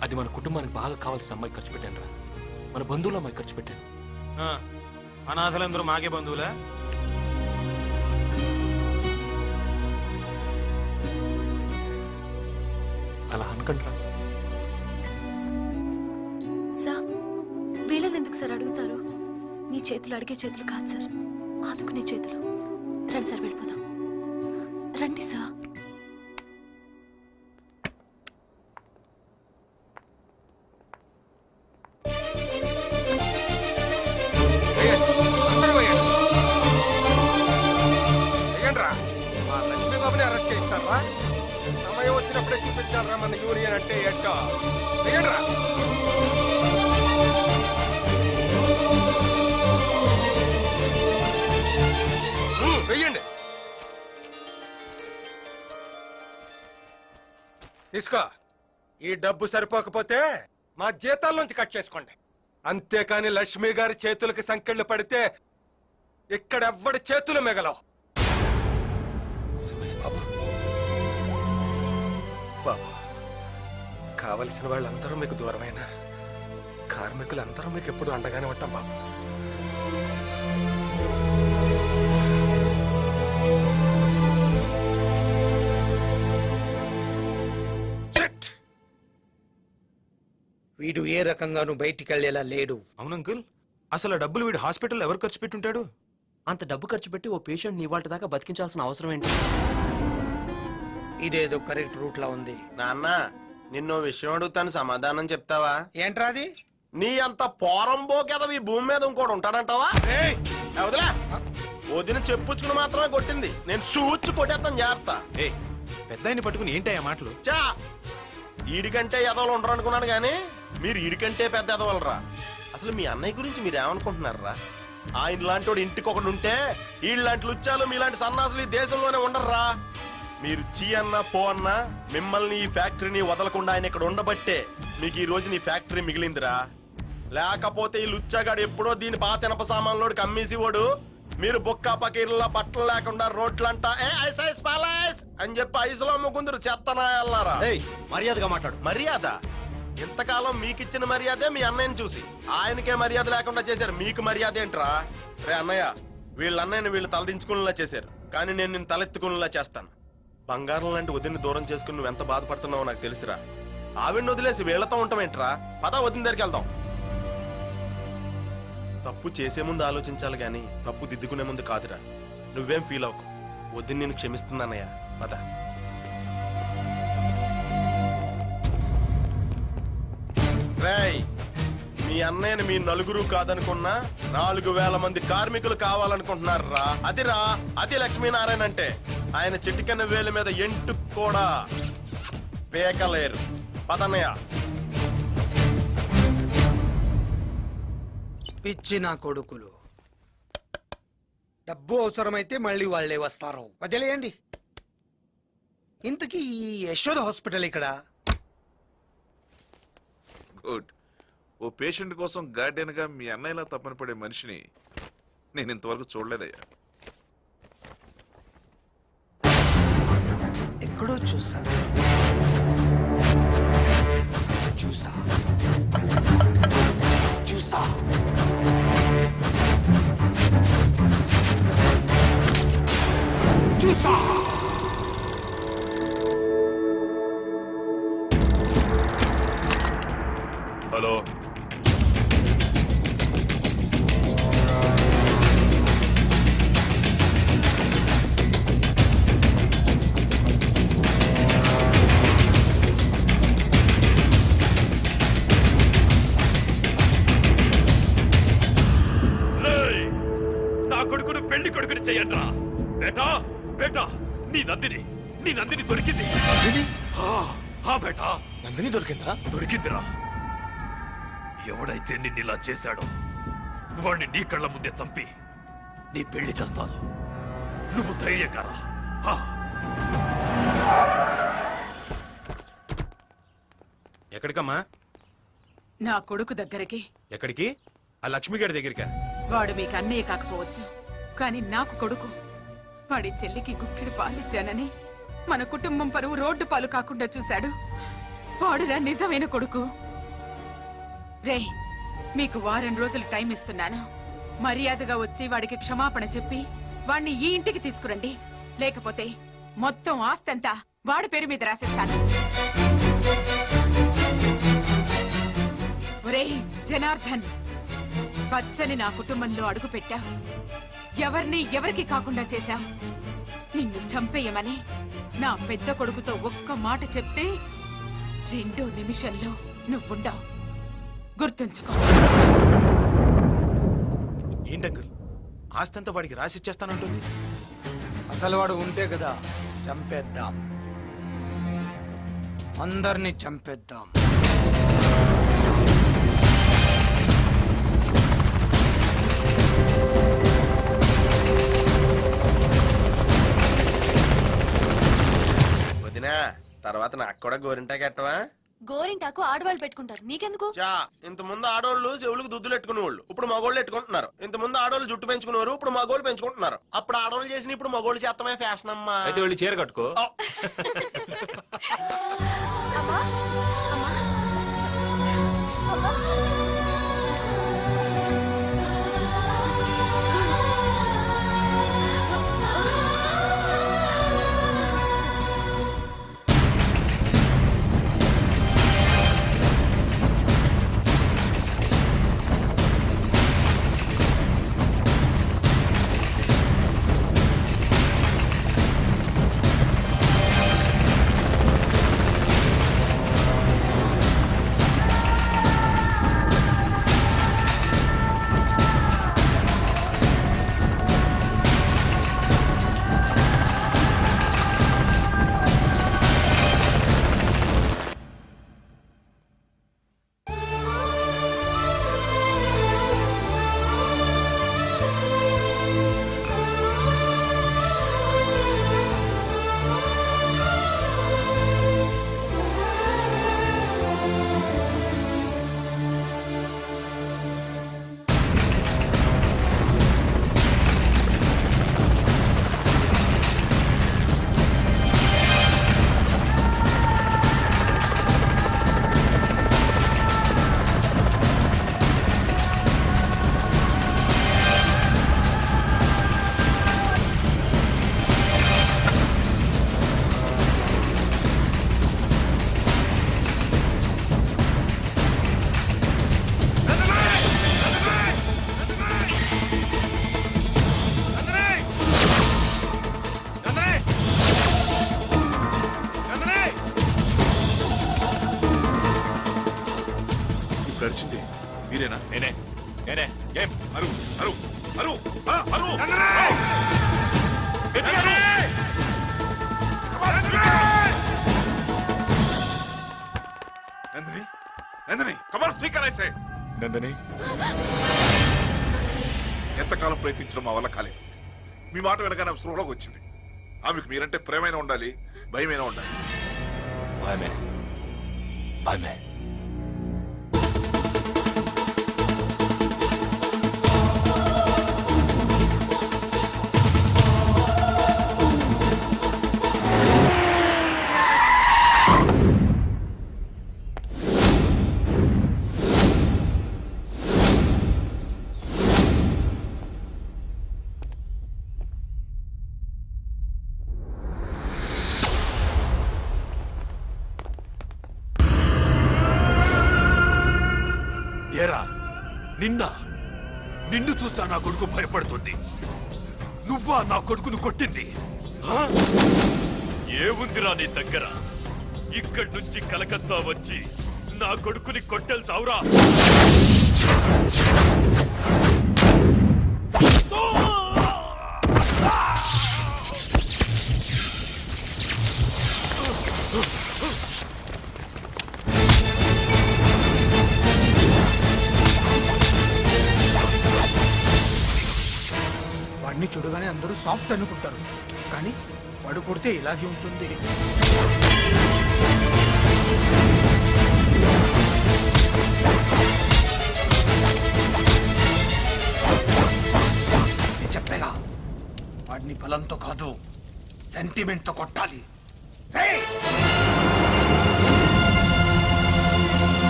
అది మన కుటుంబానికి బాగా కావాల్సిన అమ్మాయి ఖర్చు పెట్టాను రా. మన బంధువుల అమ్మాయి ఖర్చు పెట్టాను. అనాథలందరూ మాకే బంధువులా? అలా అనకండ్రా. సార్, వీళ్ళని ఎందుకు సార్ అడుగుతారు? మీ చేతులు అడిగే చేతులు కాదు సార్, ఆదుకునే చేతులు. రండి సార్, వెళ్ళిపోదాం. రండి సార్. బాబుని అరెస్ట్ చేస్తారా? సమయం వచ్చినప్పుడే చూపించాలరా మన యూనియన్ అంటే ఏంటో. వేయండిరా. వెయ్యండి. తీసుకో. ఈ డబ్బు సరిపోకపోతే మా జీతాల నుంచి కట్ చేసుకోండి. అంతేకాని లక్ష్మి గారి చేతులకి సంకెళ్ళు పడితే ఇక్కడెవ్వడి చేతులు మిగలవు. బాబు, బాబు, కావలసిన వాళ్ళందరూ మీకు దూరమైన కార్మికులందరూ మీకు ఎప్పుడు అండగానే ఉంటాం బాబు. వీడు ఏ రకంగానూ బయటికి వెళ్ళేలా లేడు. అవును అంకుల్, అసలు ఆ డబ్బులు వీడు హాస్పిటల్ ఎవరు ఖర్చు పెట్టుంటాడు? అంత డబ్బు ఖర్చు పెట్టి ఓ పేషెంట్ ని ఇవాళ దాకా బతికించాల్సిన అవసరం ఏంటి? ఇదేదో కరెక్ట్ రూట్ లా ఉంది. నాన్న, నిన్నో విషయం అడుగుతాను, సమాధానం చెప్తావా? ఏంట్రా అది? నీ అంత పోరంబోకేదో ఈ భూమి మీద ఇంకోటి ఉంటాడంటావా? వదిలే. వదిన చెప్పుచ్చుకుని మాత్రమే కొట్టింది, నేను షూచ్చు కొట్టేస్తాను. జాగ్రత్త. ఏ పెద్ద ఆయన పట్టుకుని ఏంటయ్యా మాటలు? చా, ఈడికంటే ఎదవలు ఉండరు అనుకున్నాను కానీ మీరు ఈడికంటే పెద్ద ఎదవలరా. అసలు మీ అన్నయ్య గురించి మీరు ఏమనుకుంటున్నారా? ఆయన లాంటి వాడు ఇంటికి ఒకడు ఉంటే వీళ్ళంటి లుచ్చాలు మీలాంటి సన్నాసులు ఈ దేశంలోనే ఉండర్రా. మీరు చీ అన్నా పో అన్నా మిమ్మల్ని ఈ ఫ్యాక్టరీని వదలకుండా ఆయన ఇక్కడ ఉండబట్టే మీకు ఈ రోజు నీ ఫ్యాక్టరీ మిగిలిందిరా. లేకపోతే ఈ లుచ్చాగాడు ఎప్పుడో దీని పాత ఇనప సామాన్లోడికి అమ్మేసివాడు. మీరు బొక్క పకీర్లా బట్టలు లేకుండా రోడ్లంటా అని చెప్పి ఐసులో అమ్ముకుందరు చెత్తనాయల్లారా. మర్యాదగా మాట్లాడు. మర్యాద? ఇంతకాలం మీకిచ్చిన మర్యాదే మీ అన్నయ్యని చూసి ఆయనకే మర్యాద లేకుండా చేశారు. మీకు మర్యాద ఏంట్రా? రే అన్నయ్య, వీళ్ళ అన్నయ్యని వీళ్ళు తలదించుకునేలా చేశారు, కానీ నేను నిన్ను తలెత్తుకునేలా చేస్తాను. బంగారం లాంటి వదిన్ని దూరం చేసుకుని నువ్వు ఎంత బాధపడుతున్నావో నాకు తెలుసురా. ఆవిడ్ని వదిలేసి వీళ్లతో ఉంటామేంట్రా? పద, వదిన దగ్గరికి వెళ్దాం. తప్పు చేసే ముందు ఆలోచించాలి గాని తప్పు దిద్దుకునే ముందు కాదురా. నువ్వేం ఫీల్ అవ్వకు, వదిన నేను క్షమిస్తున్నానయ్యా. పద. రేయ్, మీ అన్నయ్యని మీ నలుగురు కాదనుకున్నా 4,000 మంది కార్మికులు కావాలనుకుంటున్నారా? అదిరా, అది లక్ష్మీనారాయణ అంటే. ఆయన చిటికెన వేలు మీద ఎంటు కూడా పేకలేరు. పదన్నయ్య. పిచ్చి నా కొడుకులు. డబ్బు అవసరమైతే మళ్ళీ వాళ్ళే వస్తారు, వదిలేయండి. ఇంతకీ ఈ యశోద హాస్పిటల్ ఇక్కడ? గుడ్. ఓ పేషెంట్ కోసం గార్డెన్ గా మీ అన్నయ్యలా తప్పన పడే మనిషిని నేను ఇంతవరకు చూడలేదయ్యా. ఎక్కడో చూసా. చూసా చూసా చూసా. హలో, నా కొడుకును పెళ్లి కొడుకుని చెయ్యండ్రా. బేటా బేటా, నీ నందిని దొరికింది. బేటా, నందిని దొరికిందా? దొరికిందిరా. ఎవడైతే నిన్నిలా చేశాడో వాడిని నీ కళ్ళ ముందే చంపి నీ పెళ్లి చేస్తాను. నువ్వు ధైర్యంగా రా. ఎక్కడికమ్మా? నా కొడుకు దగ్గరికి. ఎక్కడికి? ఆ లక్ష్మి గారి దగ్గరికా? వాడు మీకు అన్నయ్య కాకపోవచ్చు, కానీ నాకు కొడుకు. వాడి చెల్లికి గుక్కిడి పాలిచ్చానని మన కుటుంబం పరువు రోడ్డు పాలు కాకుండా చూశాడు. వాడురా నిజమైన కొడుకు. రేయ్, మీకు 1 వారం రోజులు టైం ఇస్తున్నాను. మర్యాదగా వచ్చి వాడికి క్షమాపణ చెప్పి వాణ్ణి ఈ ఇంటికి తీసుకురండి. లేకపోతే మొత్తం ఆస్తంతా వాడి పేరు మీద రాసేస్తాను. ఒరేయ్ జనార్దన్, పచ్చని నా కుటుంబంలో అడుగు పెట్టా. ఎవరికి కాకుండా చేశా. నిన్ను చంపేయమని నా పెద్ద కొడుకుతో ఒక్క మాట చెప్తే 2 నిమిషంలో నువ్వుండవు. గుర్తుంచుకో. ఏంటంకుల్, ఆస్తంతా వాడికి రాసిచ్చేస్తానంటుంది? అసలు వాడు ఉంటే కదా చంపేద్దాం, అందరినీ చంపేద్దాం. వదినా, తర్వాత నాకు కూడా గోరింటాకి ఎట్టవా? గోరింటాకు ఆడవాళ్ళు పెట్టుకుంటారు, నీకెందుకు? చా, ఇంత ముందు ఆడోళ్ళు చెవులకు దుద్దులు ఎట్టుకునేవాళ్ళు, ఇప్పుడు మగోళ్ళు ఎట్టుకుంటున్నారు. ఇంత ముందు ఆడోళ్ళు జుట్టు పెంచుకునేవారు, ఇప్పుడు మగోళ్ళు పెంచుకుంటున్నారు. అప్పుడు ఆడోళ్ళు చేసిన ఇప్పుడు మగోళ్ళు చేస్తామే ఫ్యాషన్ అమ్మా. అయితే వెళ్ళి చీర కట్టుకో. గడిచింది మీరేనా? నేనే నేనే. ఏం అరు అరు అరు ఆ, అరు నందిని, నందిని, కమర్ స్పీకర్ ఐసే. నందని, ఎంతకాలం ప్రయత్నించడం మా వల్ల కాలేదు. మీ మాట వెనక స్పృహలోకి వచ్చింది. ఆమెకు మీరంటే ప్రేమైనా ఉండాలి, భయమైనా ఉండాలి. భయమే భయమే. ఏరా, నిన్ను చూసా నా కొడుకు భయపడుతుంది. నువ్వా నా కొడుకును కొట్టింది? ఆ? ఏముందిరా నీ దగ్గర? ఇక్కడి నుంచి కలకత్తా వచ్చి నా కొడుకుని కొట్టెళ్తావురా? వాడిని చూడగానే అందరూ సాఫ్ట్ అనుకుంటారు, కానీ వాడు కొడితే ఇలాగే ఉంటుంది. నేను చెప్పేగా, వాడిని బలంతో కాదు సెంటిమెంట్తో కొట్టాలి.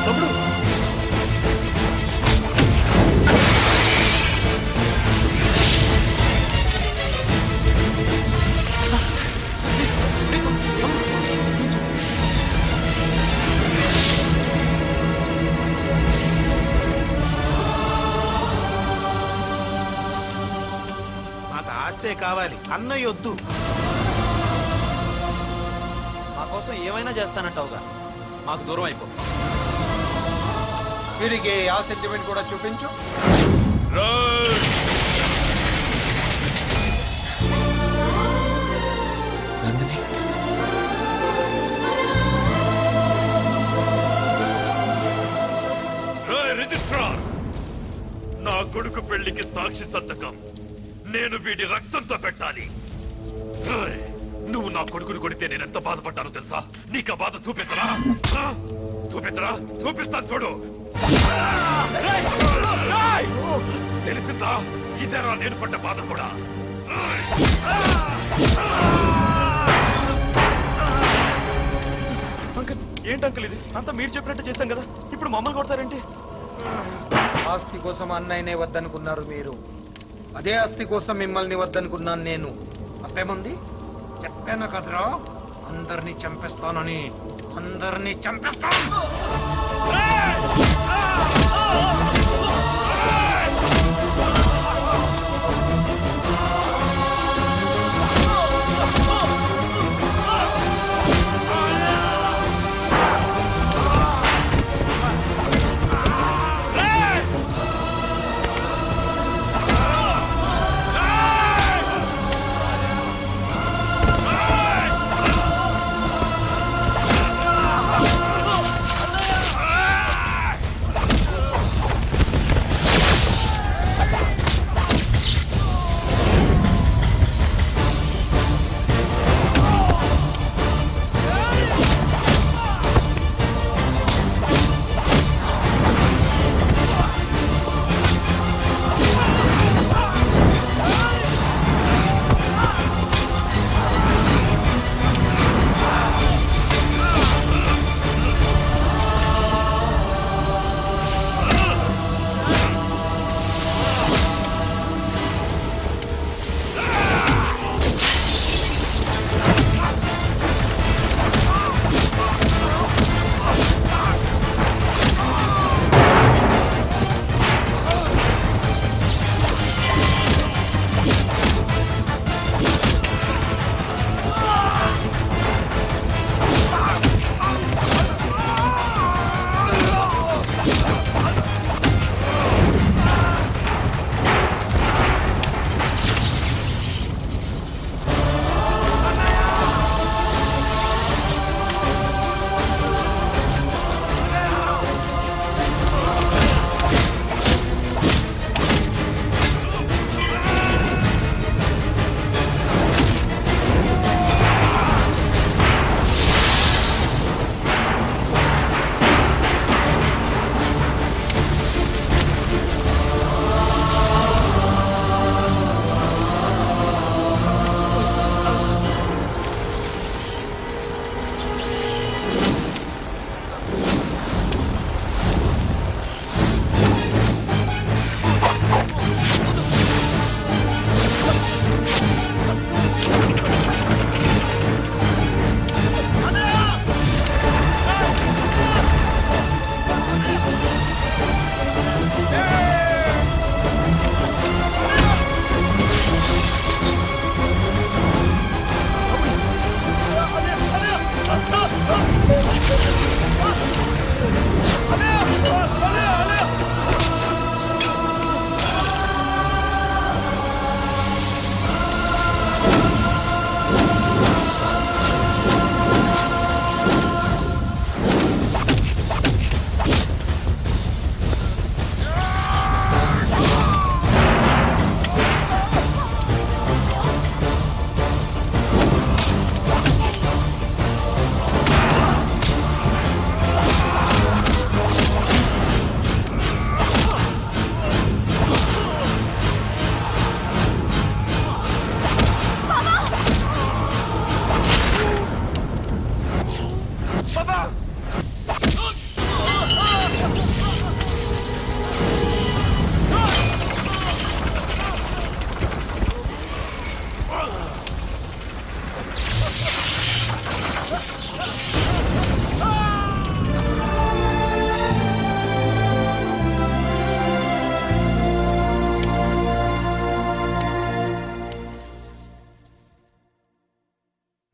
తమ్ముడు, కావాలి, అన్నయ్య వద్దు. మా కోసం ఏమైనా చేస్తానంటావుగా, మాకు దూరం అయిపో. వీడికి ఆ సెంటిమెంట్ కూడా చూపించు. నందిని కొడుకు పెళ్లికి సాక్షి సంతకం నేను వీడి రక్తంతో పెట్టాలి. ఏయ్, నువ్వు నా కొడుకుని కొడితే నేను ఎంత బాధపడ్డానో తెలుసా? నీకు ఆ బాధ చూపించరా? చూపించరా? చూపిస్తాను చూడు. ఏయ్! తెలిసిందా? ఇదేరా నేను పడ్డ బాధ కూడా. అంకుల్ ఏంటి అంకుల్ ఇది? అంతా మీరు చెప్పినట్టు చేశాం కదా, ఇప్పుడు మమ్మల్ని కొడతారేంటి? ఆస్తి కోసం అన్నయ్యనే వద్దనుకున్నారు మీరు, అదే ఆస్తి కోసం మిమ్మల్ని వద్దనుకున్నాను నేను. అప్పేముంది? చెప్పాను కదరా, అందరినీ చంపేస్తానని. అందరినీ చంపేస్తాను.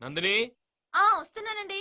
నందిని వస్తున్నానండి.